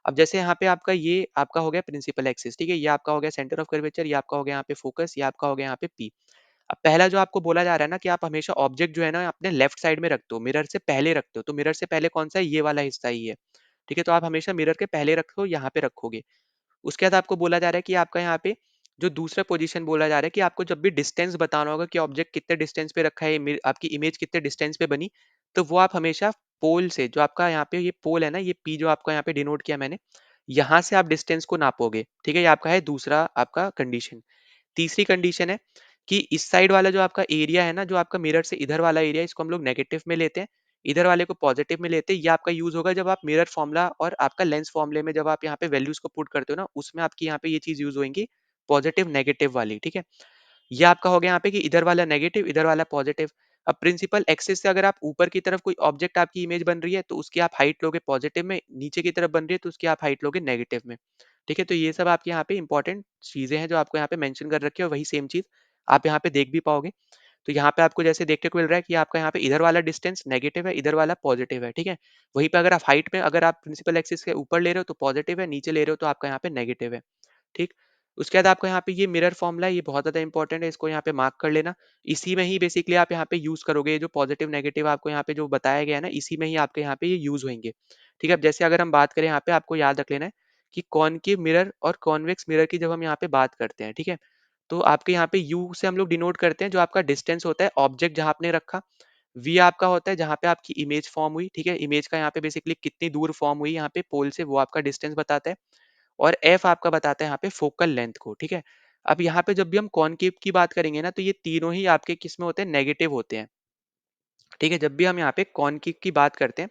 अब जैसे यहाँ पे आपका ये आपका हो गया प्रिंसिपल एक्सिस, ठीक है। ये आपका हो गया सेंटर ऑफ कर्वेचर, ये आपका हो गया यहाँ पे फोकस, ये आपका हो गया यहाँ पे पी। अब पहला जो आपको बोला जा रहा है ना कि आप हमेशा ऑब्जेक्ट जो है ना अपने लेफ्ट साइड में रखते हो, मिरर से पहले रखते हो। तो मिरर से पहले कौन सा है, ये वाला हिस्सा ही है, ठीक है। तो आप हमेशा मिरर के पहले रखो, यहाँ पे रखोगे। उसके बाद आपको बोला जा रहा है कि आपका यहाँ पे जो दूसरा पोजीशन बोला जा रहा है कि आपको जब भी डिस्टेंस बताना होगा कि ऑब्जेक्ट कितने डिस्टेंस पे रखा है, आपकी इमेज कितने डिस्टेंस पे बनी, तो वो आप हमेशा पोल से, जो आपका यहाँ पे ये पोल है ना, ये पी जो आपका यहाँ पे डिनोट किया मैंने, यहाँ से आप डिस्टेंस को नापोगे, ठीक है। ये आपका है दूसरा आपका कंडीशन। तीसरी कंडीशन है कि इस साइड वाला जो आपका एरिया है ना, जो आपका मिरर से इधर वाला एरिया, इसको हम लोग नेगेटिव में लेते हैं, इधर वाले को पॉजिटिव में लेते हैं। ये आपका यूज होगा जब आप मिरर फॉर्मूला और आपका लेंस फॉर्मूले में जब आप यहाँ पे वैल्यूज को पुट करते हो ना, उसमें आपकी यहाँ पे ये चीज यूज होगी, पॉजिटिव नेगेटिव वाली, ठीक है। ये आपका हो गया यहाँ पे कि इधर वाला नेगेटिव, इधर वाला पॉजिटिव। अब प्रिंसिपल एक्सिस से अगर आप ऊपर की तरफ कोई ऑब्जेक्ट आपकी इमेज बन रही है तो उसकी आप हाइट लोगे पॉजिटिव में, नीचे की तरफ बन रही है तो उसकी आप हाइट लोगे नेगेटिव में, ठीक है। तो ये सब आपके यहाँ पे इंपॉर्टेंट चीजें हैं जो आपको यहाँ पे मेंशन कर रखी है, और वही सेम चीज आप यहाँ पे देख भी पाओगे। तो यहाँ पे आपको जैसे देखने को मिल रहा है कि आपका यहाँ पे इधर वाला डिस्टेंस नेगेटिव है, इधर वाला पॉजिटिव है, ठीक है। वहीं पे अगर आप हाइट में अगर आप प्रिंसिपल एक्सिस के ऊपर ले रहे हो तो पॉजिटिव है, नीचे ले रहे हो तो आपका यहाँ पे नेगेटिव है, ठीक। उसके बाद आपको यहाँ पे ये मिरर फॉर्मूला है, ये बहुत ज्यादा इंपॉर्टेंट है, इसको यहाँ पे मार्क कर लेना। इसी में ही बेसिकली आप यहाँ पे यूज करोगे, ये जो पॉजिटिव नेगेटिव आपको यहाँ पे जो बताया गया है ना, इसी में ही आपके यहाँ पे ये यूज होंगे, ठीक है। अब जैसे अगर हम बात करें यहाँ पे, आपको याद रख लेना है कि कॉनकेव मिरर और कॉन्वेक्स मिरर की जब हम यहाँ पे बात करते हैं, ठीक है, तो आपके यहाँ पे यू से हम लोग डिनोट करते हैं जो आपका डिस्टेंस होता है ऑब्जेक्ट जहां आपने रखा। वी आपका होता है जहां पे आपकी इमेज फॉर्म हुई, ठीक है। इमेज का यहाँ पे बेसिकली कितनी दूर फॉर्म हुई यहाँ पे पोल से, वो आपका डिस्टेंस बताता है। और एफ आपका बताता है यहाँ पे फोकल लेंथ को, ठीक है। अब यहाँ पे जब भी हम कॉनकेव की बात करेंगे ना, तो ये तीनों ही आपके किस में होते हैं, नेगेटिव होते हैं, ठीक है। जब भी हम यहाँ पे कॉनकेव की बात करते हैं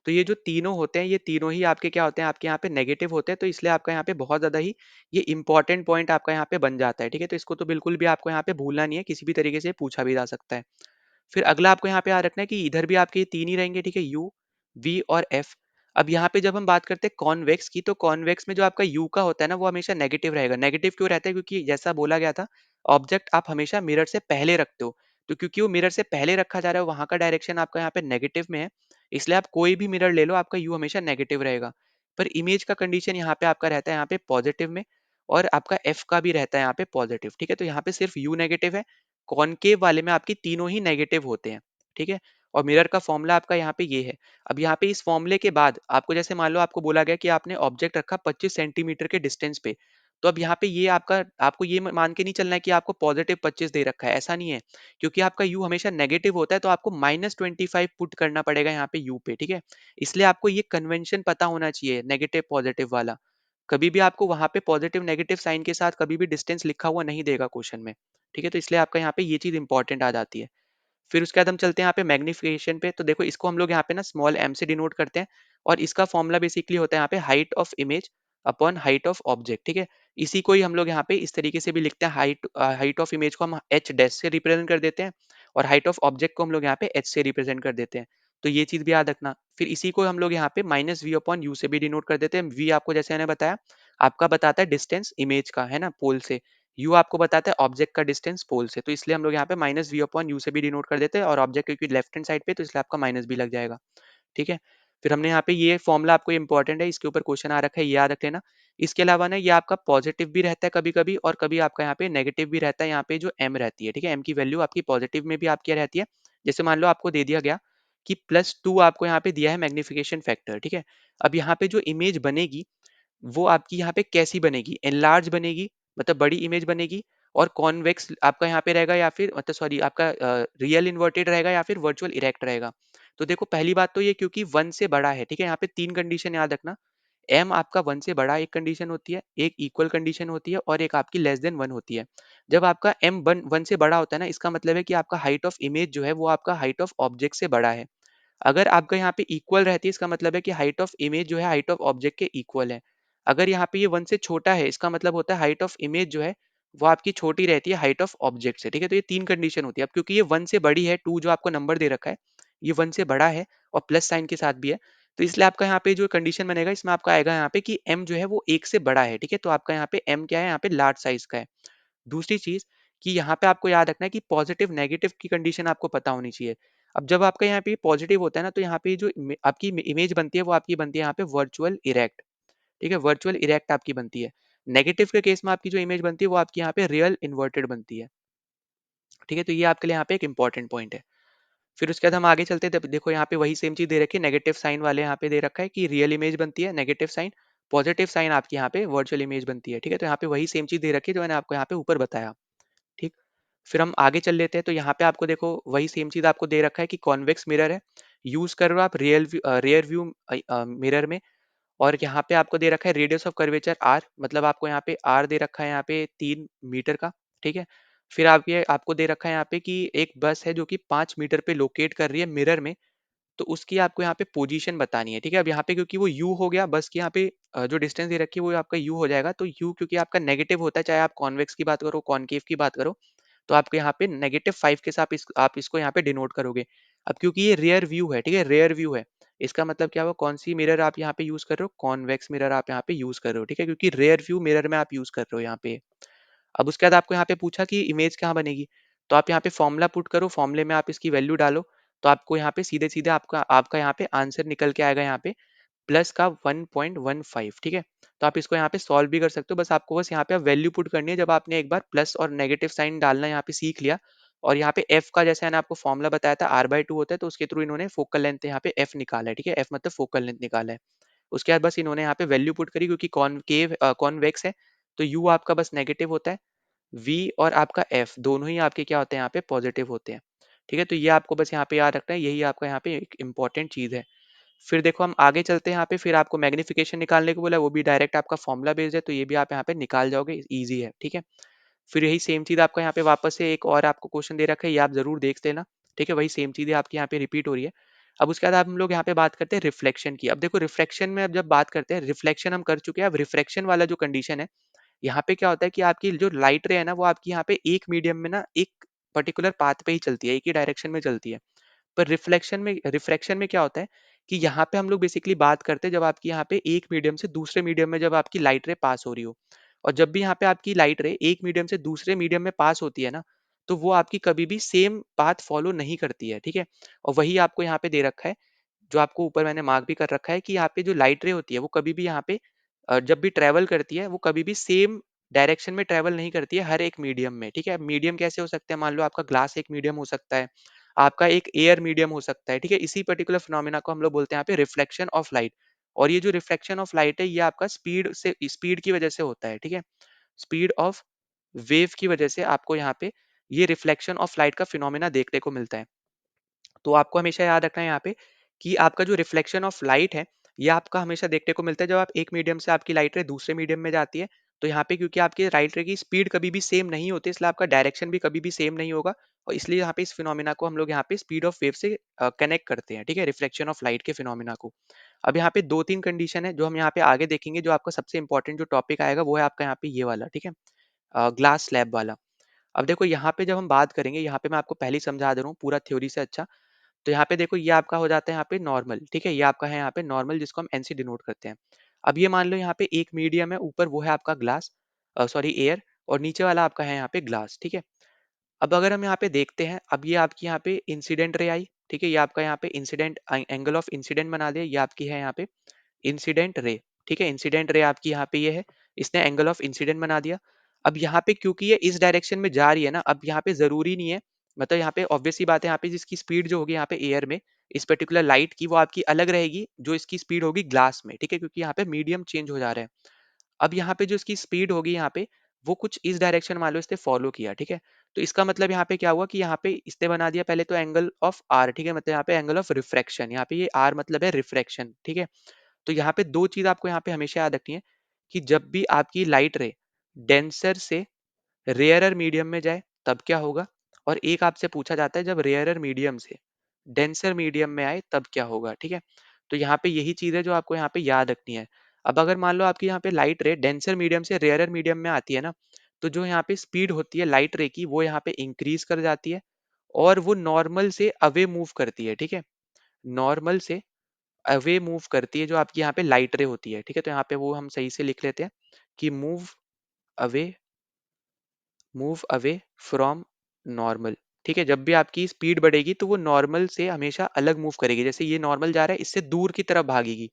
तो ये जो तीनों होते हैं, ये तीनों ही आपके क्या होते हैं, आपके यहाँ पे नेगेटिव होते हैं। तो इसलिए आपका यहाँ पे बहुत ज्यादा ही ये इंपॉर्टेंट पॉइंट आपका यहाँ पे बन जाता है, ठीक है। तो इसको तो बिल्कुल भी आपको यहाँ पे भूलना नहीं है, किसी भी तरीके से पूछा भी जा सकता है। फिर अगला आपको यहाँ पे याद रखना है कि इधर भी आपके तीन ही रहेंगे, ठीक है, यू, वी और एफ। अब यहाँ पे जब हम बात करते हैं कॉन्वेक्स की, तो कॉन्वेक्स में जो आपका यू का होता है ना, वो हमेशा नेगेटिव रहेगा। नेगेटिव क्यों रहता है, क्योंकि जैसा बोला गया था, ऑब्जेक्ट आप हमेशा मिरर से पहले रखते हो। तो क्योंकि वो मिरर से पहले रखा जा रहा है, वहां का डायरेक्शन आपका यहाँ पे नेगेटिव में है, इसलिए आप कोई भी मिरर ले लो, आपका यू हमेशा नेगेटिव रहेगा। पर इमेज का कंडीशन यहाँ पे आपका रहता है यहाँ पे पॉजिटिव में, और आपका एफ का भी रहता है यहाँ पे पॉजिटिव, ठीक है। तो यहाँ पे सिर्फ यू नेगेटिव है, कॉनकेव वाले में आपकी तीनों ही नेगेटिव होते हैं, ठीक है। और मिरर का फॉर्मूला आपका यहाँ पे ये है। अब यहाँ पे इस फॉर्मूले के बाद आपको जैसे मान लो आपको बोला गया कि आपने ऑब्जेक्ट रखा 25 सेंटीमीटर के डिस्टेंस पे, तो अब यहाँ पे ये आपका आपको ये मान के नहीं चलना है कि आपको पॉजिटिव 25 दे रखा है, ऐसा नहीं है। क्योंकि आपका यू हमेशा नेगेटिव होता है तो आपको -25 पुट करना पड़ेगा यहाँ पे यू पे, ठीक है। इसलिए आपको ये कन्वेंशन पता होना चाहिए नेगेटिव पॉजिटिव वाला। कभी भी आपको वहां पे पॉजिटिव नेगेटिव साइन के साथ कभी भी डिस्टेंस लिखा हुआ नहीं देगा क्वेश्चन में, ठीक है। तो इसलिए आपका यहाँ पे ये चीज इंपॉर्टेंट आ जाती है। फिर उसके बाद हम चलते हैं यहाँ पे मैग्निफिकेशन पे। तो देखो इसको हम लोग यहाँ पे ना स्मॉल एम से डिनोट करते हैं, और इसका फॉर्मूला बेसिकली होता है यहाँ पे height of image upon height of object, ठीक है। इसी को ही हम लोग यहाँ पे इस तरीके से भी लिखते हैं, हाइट हाइट ऑफ इमेज को हम एच डैश से रिप्रेजेंट कर देते हैं, और हाइट ऑफ ऑब्जेक्ट को हम लोग यहाँ पे एच से रिप्रेजेंट कर देते हैं। तो ये चीज भी याद रखना। फिर इसी को हम लोग यहाँ पे माइनस वी अपॉन यू से भी डिनोट कर देते हैं। वी आपको जैसे मैंने बताया आपका बताता है डिस्टेंस इमेज का, है ना, पोल से। यू आपको बताता है ऑब्जेक्ट का डिस्टेंस पोल से। तो इसलिए हम लोग यहाँ पे माइनस वी अपॉन यू से भी डिनोट कर देते हैं, और ऑब्जेक्ट क्योंकि लेफ्ट हैंड साइड पे तो इसलिए आपका माइनस भी लग जाएगा, ठीक है। फिर हमने यहाँ पे ये फॉर्मूला आपको इंपॉर्टेंट है, इसके ऊपर क्वेश्चन आ रखा है, ये याद रख लेना। इसके अलावा ना ये आपका पॉजिटिव भी रहता है कभी-कभी और कभी आपका यहाँ पे नेगेटिव भी रहता है, यहाँ पे जो m रहती है, ठीक है? m की वैल्यू आपकी पॉजिटिव में भी आपकी क्या रहती है? जैसे मान लो आपको दे दिया गया कि +2 आपको यहाँ पे दिया है मैग्निफिकेशन फैक्टर, ठीक है? अब यहाँ पे जो इमेज बनेगी वो आपकी यहाँ पे कैसी बनेगी? एनलार्ज बनेगी, मतलब बड़ी इमेज बनेगी और कॉन्वेक्स आपका यहाँ पे रहेगा या फिर मतलब सॉरी आपका रियल इन्वर्टेड रहेगा या फिर वर्चुअल इरेक्ट रहेगा। तो देखो पहली बात तो ये क्योंकि 1 से बड़ा है, ठीक है? यहाँ पे 3 कंडीशन याद रखना। m आपका 1 से बड़ा एक कंडीशन होती है, एक इक्वल कंडीशन होती है और एक आपकी लेस देन 1 होती है। जब आपका m 1 से बड़ा होता है ना, इसका मतलब है कि आपका हाइट ऑफ इमेज जो है वो आपका हाइट ऑफ ऑब्जेक्ट से बड़ा है। अगर आपका यहाँ पे इक्वल रहती है, इसका मतलब है कि हाइट ऑफ इमेज जो है हाइट ऑफ ऑब्जेक्ट के इक्वल है। अगर यहाँ पे ये 1 से छोटा है, इसका मतलब होता है हाइट ऑफ इमेज जो है वो आपकी छोटी रहती है हाइट ऑफ ऑब्जेक्ट से, ठीक है? तो ये 3 कंडीशन होती है। अब क्योंकि ये 1 से बड़ी है, 2 जो आपको नंबर दे रखा है, ये 1 से बड़ा है और प्लस साइन के साथ भी है, तो इसलिए आपका यहाँ पे जो कंडीशन बनेगा इसमें आपका आएगा यहाँ पे कि m जो है वो 1 से बड़ा है, ठीक है? तो आपका यहाँ पे m क्या है? यहाँ पे लार्ज साइज़ का है। दूसरी चीज़ कि यहाँ पे आपको याद रखना है कि पॉजिटिव नेगेटिव की कंडीशन आपको पता होनी चाहिए। अब जब आपका यहाँ पे पॉजिटिव होता है ना, तो यहाँ पे जो आपकी इमेज बनती है वो आपकी बनती है यहाँ पे वर्चुअल इरेक्ट, ठीक है? वर्चुअल इरेक्ट आपकी बनती है। नेगेटिव के केस में आपकी जो इमेज बनती है वो आपकी यहाँ पे रियल इन्वर्टेड बनती है, ठीक है? तो ये आपके लिए यहाँ पे एक इंपॉर्टेंट पॉइंट है। फिर उसके बाद हम आगे चलते हैं, देखो यहाँ पे वही सेम चीज दे रखी है, नेगेटिव साइन वाले यहाँ पे दे रखा है कि रियल इमेज बनती है नेगेटिव साइन, पॉजिटिव साइन आपकी यहाँ पे वर्चुअल इमेज बनती है, ठीक है? तो यहाँ पे वही सेम चीज दे रखी है जो मैंने आपको यहाँ पे ऊपर बताया, ठीक। फिर हम आगे चल लेते हैं, तो यहाँ पे आपको देखो वही सेम चीज आपको दे रखा है कि कॉन्वेक्स मिरर है, यूज कर रहे हो आप रियर व्यू मिरर में। और यहाँ पे आपको दे रखा है रेडियस ऑफ कर्वेचर आर, मतलब आपको यहाँ पे आर दे रखा है यहाँ पे 3 मीटर का, ठीक है? फिर आप ये आपको दे रखा है यहाँ पे कि एक बस है जो कि 5 मीटर पे लोकेट कर रही है मिरर में, तो उसकी आपको यहाँ पे पोजीशन बतानी है, ठीक है? अब यहाँ पे क्योंकि वो यू हो गया, बस की यहाँ पे जो डिस्टेंस दे रखी है वो आपका यू हो जाएगा, तो यू क्योंकि आपका नेगेटिव होता है, चाहे आप कॉन्वेक्स की बात करो कॉनकेव की बात करो, तो आपको यहाँ पे -5 के साथ आप इसको यहाँ पे डिनोट करोगे। अब क्योंकि ये रेयर व्यू है, ठीक है? रेयर व्यू है, इसका मतलब क्या हुआ? कौन सी मिरर आप यहाँ पे यूज कर रहे हो? कॉन्वेक्स मिरर आप यहाँ पे यूज कर रहे हो, ठीक है? क्योंकि रेयर व्यू मिरर में आप यूज कर रहे हो यहाँ पे। अब उसके बाद आपको यहाँ पे पूछा कि इमेज कहाँ बनेगी, तो आप यहाँ पे फॉर्मूला पुट करो, फॉर्मूले में आप इसकी वैल्यू डालो, तो आपको यहाँ पे सीधे-सीधे आपका आपका यहाँ पे आंसर निकल के आएगा यहाँ पे प्लस का 1.15, ठीक है? तो आप इसको यहाँ पे सॉल्व भी कर सकते हो, बस यहाँ पे आप वैल्यू पुट करनी है। जब आपने एक बार प्लस और नेगेटिव साइन डालना यहाँ पे सीख लिया और यहाँ पे एफ का जैसे मैंने आपको फॉर्मूला बताया था r/2 होता है, तो उसके थ्रू इन्होंने फोकल लेंथ यहाँ पे एफ निकाला है, ठीक है? एफ मतलब फोकल लेंथ निकाला है। उसके बाद बस इन्होंने यहाँ पे वैल्यू पुट करी, क्योंकि कॉन्वेक्स है, तो यू आपका बस नेगेटिव होता है, वी और आपका एफ दोनों ही आपके क्या होते हैं? यहाँ पे पॉजिटिव होते हैं, ठीक है? तो ये आपको बस यहाँ पे याद रखना है, यही आपका यहाँ पे एक इंपॉर्टेंट चीज है। फिर देखो हम आगे चलते हैं, यहाँ पे फिर आपको मैग्नीफिकेशन निकालने को बोला है, वो भी डायरेक्ट आपका फॉर्मूला बेस्ड है, तो ये भी आप यहाँ पे निकाल जाओगे, इजी है, ठीक है? फिर यही सेम चीज आपका यहाँ पे वापस से एक और आपको क्वेश्चन दे रखा है, ये आप जरूर देख लेना, ठीक है? वही सेम चीजें आपकी यहाँ पे रिपीट हो रही है। अब उसके बाद हम लोग यहाँ पे बात करते हैं रिफ्लेक्शन की। अब देखो रिफ्लेक्शन में अब जब बात करते हैं, रिफ्लेक्शन हम कर चुके हैं, अब रिफ्लेक्शन वाला जो कंडीशन है, यहाँ पे क्या होता है कि आपकी जो लाइट रे है ना, वो आपकी यहाँ पे एक मीडियम में ना एक पर्टिकुलर पाथ पे ही चलती है, एक ही डायरेक्शन में चलती है। पर रिफ्रैक्शन में क्या होता है कि यहाँ पे हम लोग बेसिकली बात करते हैं जब आपकी यहाँ पे एक मीडियम से दूसरे मीडियम में जब आपकी लाइट रे पास हो रही हो, और जब भी यहाँ पे आपकी लाइट रे एक मीडियम से दूसरे मीडियम में पास होती है ना, तो वो आपकी कभी भी सेम पाथ फॉलो नहीं करती है, ठीक है? और वही आपको यहाँ पे दे रखा है, जो आपको ऊपर मैंने मार्क भी कर रखा है कि यहाँ पे जो लाइट रे होती है वो कभी भी यहाँ पे जब भी ट्रेवल करती है वो कभी भी सेम डायरेक्शन में ट्रेवल नहीं करती है हर एक मीडियम में, ठीक है? मीडियम कैसे हो सकते हैं? मान लो आपका ग्लास एक मीडियम हो सकता है, आपका एक एयर मीडियम हो सकता है, ठीक है? इसी पर्टिकुलर फिनोमेना को हम लोग बोलते हैं यहाँ पे रिफ्लेक्शन ऑफ लाइट। और ये जो रिफ्लेक्शन ऑफ लाइट है, ये आपका स्पीड की वजह से होता है, ठीक है? स्पीड ऑफ वेव की वजह से आपको यहाँ पे ये रिफ्लेक्शन ऑफ लाइट का फिनोमेना देखने को मिलता है। तो आपको हमेशा याद रखना है यहाँ पे कि आपका जो रिफ्लेक्शन ऑफ लाइट है, ये आपका हमेशा देखने को मिलता है जब आप एक मीडियम से आपकी लाइट रे दूसरे मीडियम में जाती है। तो यहाँ पे क्योंकि आपकी लाइट रे की स्पीड कभी भी सेम नहीं होती, इसलिए आपका डायरेक्शन भी कभी भी सेम नहीं होगा, और इसलिए यहाँ पे इस फिनोमिना को हम लोग यहाँ पे स्पीड ऑफ वेव से कनेक्ट करते हैं, ठीक है? रिफ्लेक्शन ऑफ लाइट के फिनोमिना को। अब यहाँ पे 2-3 कंडीशन है जो हम यहाँ पे आगे देखेंगे, जो आपका सबसे इंपॉर्टेंट जो टॉपिक आएगा वो है आपका यहाँ पे ये वाला, ठीक है? ग्लास स्लैब वाला। अब देखो यहाँ पे जब हम बात करेंगे, यहाँ पे मैं आपको पहले ही समझा दे रहा हूँ पूरा थ्योरी से अच्छा। तो यहाँ पे देखो ये आपका हो जाता है यहाँ पे नॉर्मल, ठीक है? ये आपका है यहाँ पे नॉर्मल, जिसको हम एनसी डिनोट करते हैं। अब ये मान लो यहाँ पे एक मीडियम है, ऊपर वो है आपका ग्लास, सॉरी एयर, और नीचे वाला आपका है यहाँ पे ग्लास, ठीक है? अब अगर हम यहाँ पे देखते हैं, अब ये आपकी यहाँ पे इंसिडेंट रे आई, ठीक है, ये आपका यहाँ पे इंसिडेंट एंगल ऑफ इंसिडेंट बना दिया, ये आपकी है यहाँ पे इंसिडेंट रे। ठीक है, इंसिडेंट रे आपकी यहाँ पे ये है, इसने एंगल ऑफ इंसिडेंट बना दिया। अब यहाँ पे क्योंकि ये इस डायरेक्शन में जा रही है ना, अब यहाँ पे जरूरी नहीं है, मतलब यहाँ पे ऑब्वियस सी बात है, यहाँ पे जिसकी स्पीड जो होगी यहाँ पे एयर में इस पर्टिकुलर लाइट की, वो आपकी अलग रहेगी जो इसकी स्पीड होगी ग्लास में। ठीक है, क्योंकि यहाँ पे मीडियम चेंज हो जा रहा है। अब यहाँ पे जो इसकी स्पीड होगी यहाँ पे, वो कुछ इस डायरेक्शन मान लो इसने फॉलो किया। ठीक है, तो इसका मतलब यहाँ पे क्या हुआ कि यहाँ पे इसने बना दिया पहले तो एंगल ऑफ आर। ठीक है, मतलब यहाँ पे एंगल ऑफ रिफ्रैक्शन, यहाँ पे ये आर मतलब है रिफ्रैक्शन। ठीक है, तो यहाँ पे दो चीज आपको यहाँ पे हमेशा याद रखनी है कि जब भी आपकी लाइट रे डेंसर से रेयरर मीडियम में जाए तब क्या होगा, और एक आपसे पूछा जाता है जब रेयरर मीडियम से डेंसर मीडियम में आए तब क्या होगा। ठीक है, तो यहाँ पे यही चीज है जो आपको यहाँ पे याद रखनी है। अब अगर मान लो आपकी यहाँ पे लाइट रे डेंसर मीडियम से रेयरर मीडियम में आती है ना, तो जो यहाँ पे स्पीड होती है लाइट रे की वो यहाँ पे इंक्रीज कर जाती है, और वो नॉर्मल से अवे मूव करती है। ठीक है, नॉर्मल से अवे मूव करती है जो आपकी यहाँ पे लाइट रे होती है। ठीक है, तो यहाँ पे वो हम सही से लिख लेते हैं कि away move away from normal. ठीक है, जब भी आपकी स्पीड बढ़ेगी तो वो नॉर्मल से हमेशा अलग मूव करेगी, जैसे ये नॉर्मल जा रहा है इससे दूर की तरफ भागेगी।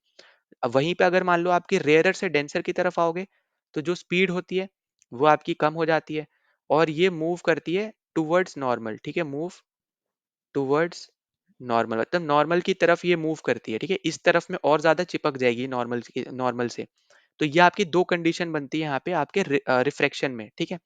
अब वहीं पे अगर मान लो आपकी रेयरर से डेंसर की तरफ आओगे, तो जो स्पीड होती है वो आपकी कम हो जाती है, और ये मूव करती है टूवर्ड्स नॉर्मल। ठीक है, मूव टूवर्ड्स नॉर्मल मतलब नॉर्मल की तरफ ये मूव करती है। ठीक है, इस तरफ में और ज्यादा चिपक जाएगी नॉर्मल से। तो ये आपकी दो कंडीशन बनती है यहाँ पे आपके रिफ्रैक्शन में। ठीक है,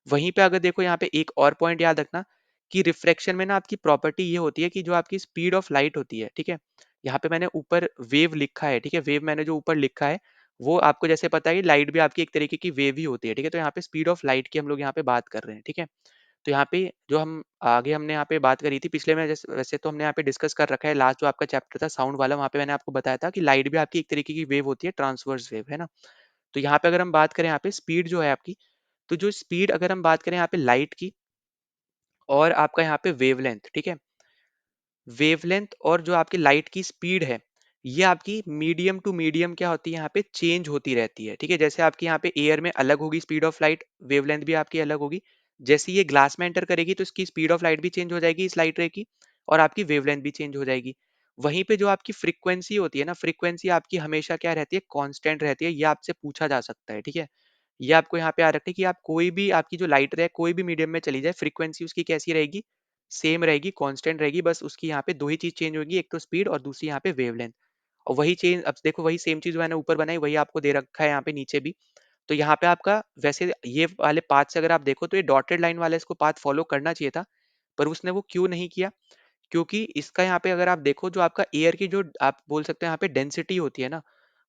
वहीं पे अगर देखो यहाँ पे एक और पॉइंट याद रखना कि रिफ्रैक्शन में ना आपकी प्रॉपर्टी ये होती है कि जो आपकी स्पीड ऑफ लाइट होती है, ठीक है, यहाँ पे मैंने ऊपर वेव लिखा है। ठीक है, वेव मैंने जो ऊपर लिखा है वो आपको जैसे पता है कि लाइट भी आपकी एक तरीके की वेव ही होती है। ठीक है, तो यहाँ पे स्पीड ऑफ लाइट की हम लोग यहाँ पे बात कर रहे हैं। ठीक है, तो यहाँ पे जो हम आगे हमने यहाँ पे बात करी थी पिछले में, जैसे वैसे तो हमने यहाँ पे डिस्कस कर रखा है, लास्ट जो आपका चैप्टर था साउंड वाला, वहाँ पे मैंने आपको बताया था कि लाइट भी आपकी एक तरीके की वेव होती है, ट्रांसवर्स वेव, है ना। तो यहाँ पे अगर हम बात करें यहाँ पे स्पीड जो है आपकी, तो जो स्पीड अगर हम बात करें यहाँ पे लाइट की और आपका यहाँ पे वेवलेंथ, ठीक है, वेवलेंथ और जो आपकी लाइट की स्पीड है, ये आपकी मीडियम टू मीडियम क्या होती है यहाँ पे चेंज होती रहती है। ठीक है, जैसे आपकी यहाँ पे एयर में अलग होगी स्पीड ऑफ लाइट, वेवलेंथ भी आपकी अलग होगी। जैसे ये ग्लास में एंटर करेगी तो इसकी स्पीड ऑफ लाइट भी चेंज हो जाएगी इस लाइट रे की, और आपकी वेवलेंथ भी चेंज हो जाएगी। वहीं पे जो आपकी फ्रीक्वेंसी होती है ना, फ्रीक्वेंसी आपकी हमेशा क्या रहती है, कांस्टेंट रहती है। ये आपसे पूछा जा सकता है। ठीक है, ये आपको यहाँ पे याद रखना है कि आप कोई भी आपकी जो लाइट रे कोई भी मीडियम में चली जाए, फ्रीक्वेंसी उसकी कैसी रहेगी, सेम रहेगी, कांस्टेंट रहेगी। बस उसकी यहाँ पे दो ही चीज चेंज होगी, एक तो स्पीड और दूसरी यहाँ पे वेवलेंथ। और वही चेंज अब देखो, वही सेम चीज मैंने ऊपर बनाई वही आपको दे रखा है यहाँ पे नीचे भी। तो यहाँ पे आपका वैसे ये वाले पाथ से अगर आप देखो तो ये डॉटेड लाइन वाला इसको पाथ फॉलो करना चाहिए था, पर उसने वो क्यों नहीं किया, क्योंकि इसका यहाँ पे अगर आप देखो जो आपका एयर की जो आप बोल सकते हैं यहाँ पे डेंसिटी होती है ना,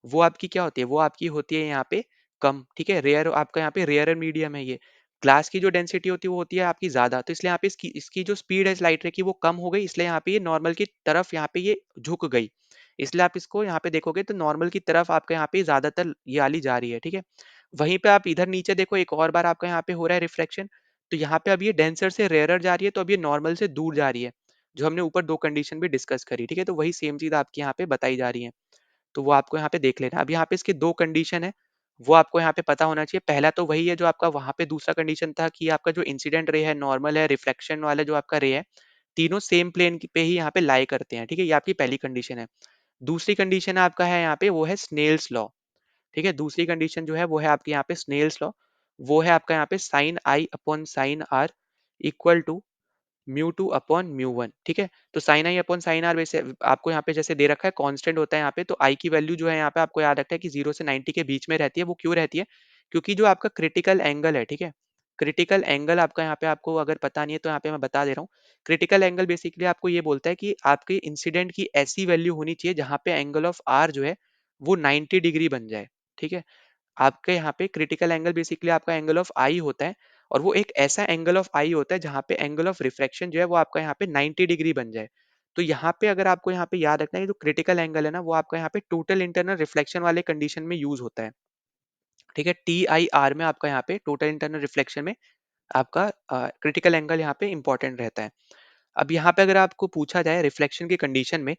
वो आपकी क्या होती है, वो आपकी होती है यहाँ पे कम। ठीक है, रेयर आपका यहाँ पे रेयर मीडियम है ये। ग्लास की जो डेंसिटी होती है वो होती है आपकी ज्यादा, तो इसलिए यहाँ पे इसकी इसकी जो स्पीड है लाइट रे की वो कम हो गई, इसलिए यहाँ पे ये नॉर्मल की तरफ यहाँ पे ये झुक गई। इसलिए आप इसको यहाँ पे देखोगे तो नॉर्मल की तरफ आपका यहाँ पे ज्यादातर ये वाली जा रही है। ठीक है, वहीं पे आप इधर नीचे देखो एक और बार आपका यहाँ पे हो रहा है रिफ्लेक्शन, तो यहाँ पे अब ये डेंसर से रेयरर जा रही है, तो अब ये नॉर्मल से दूर जा रही है, जो हमने ऊपर दो कंडीशन भी डिस्कस करी। ठीक है, तो वही सेम चीज आपकी यहाँ पे बताई जा रही है, तो वो आपको यहाँ पे देख लेना है। अब यहाँ पे इसके दो कंडीशन है, वो आपको यहाँ पे पता होना चाहिए। पहला तो वही है जो आपका वहां पे दूसरा कंडीशन था कि आपका जो इंसिडेंट रे है, नॉर्मल है, रिफ्लेक्शन वाला जो आपका रे है, तीनों सेम प्लेन पे ही यहाँ पे लाई करते हैं। ठीक है, ये आपकी पहली कंडीशन है। दूसरी कंडीशन आपका है यहाँ पे वो है स्नेल्स लॉ। ठीक है, दूसरी कंडीशन जो है वो है आपके यहाँ पे स्नेल्स लॉ, वो है आपका यहाँ पे sine I upon sine R equal to mu two upon mu one. ठीक है, तो sine I upon sine R वैसे आपको यहाँ पे जैसे दे रखा है कांस्टेंट होता है यहाँ पे, तो आई की वैल्यू जो है यहाँ पे आपको याद रखना है कि 0 से 90 के बीच में रहती है। वो क्यों रहती है, क्योंकि जो आपका क्रिटिकल एंगल है, ठीक है, क्रिटिकल एंगल आपका यहाँ पे आपको अगर पता नहीं है तो यहाँ पे मैं बता दे रहा हूँ। क्रिटिकल एंगल बेसिकली आपको ये बोलता है कि आपके इंसिडेंट की ऐसी वैल्यू होनी चाहिए जहाँ पे एंगल ऑफ आर जो है वो 90 डिग्री बन जाए। ठीक है, आपके यहाँ पे क्रिटिकल एंगल बेसिकली आपका एंगल ऑफ आई होता है, और वो एक ऐसा एंगल ऑफ आई होता है जहाँ पे एंगल ऑफ रिफ्रैक्शन जो है वो आपका यहाँ पे 90 डिग्री बन जाए। तो यहाँ पे अगर आपको यहाँ पे याद रखना है, जो क्रिटिकल एंगल है ना वो आपका यहाँ पे टोटल इंटरनल रिफ्लेक्शन वाले कंडीशन में यूज होता है। ठीक है, टी आई आर में आपका यहाँ पे टोटल इंटरनल रिफ्लेक्शन में आपका क्रिटिकल एंगल यहाँ पे इंपॉर्टेंट रहता है। अब यहाँ पे अगर आपको पूछा जाए रिफ्लेक्शन की कंडीशन में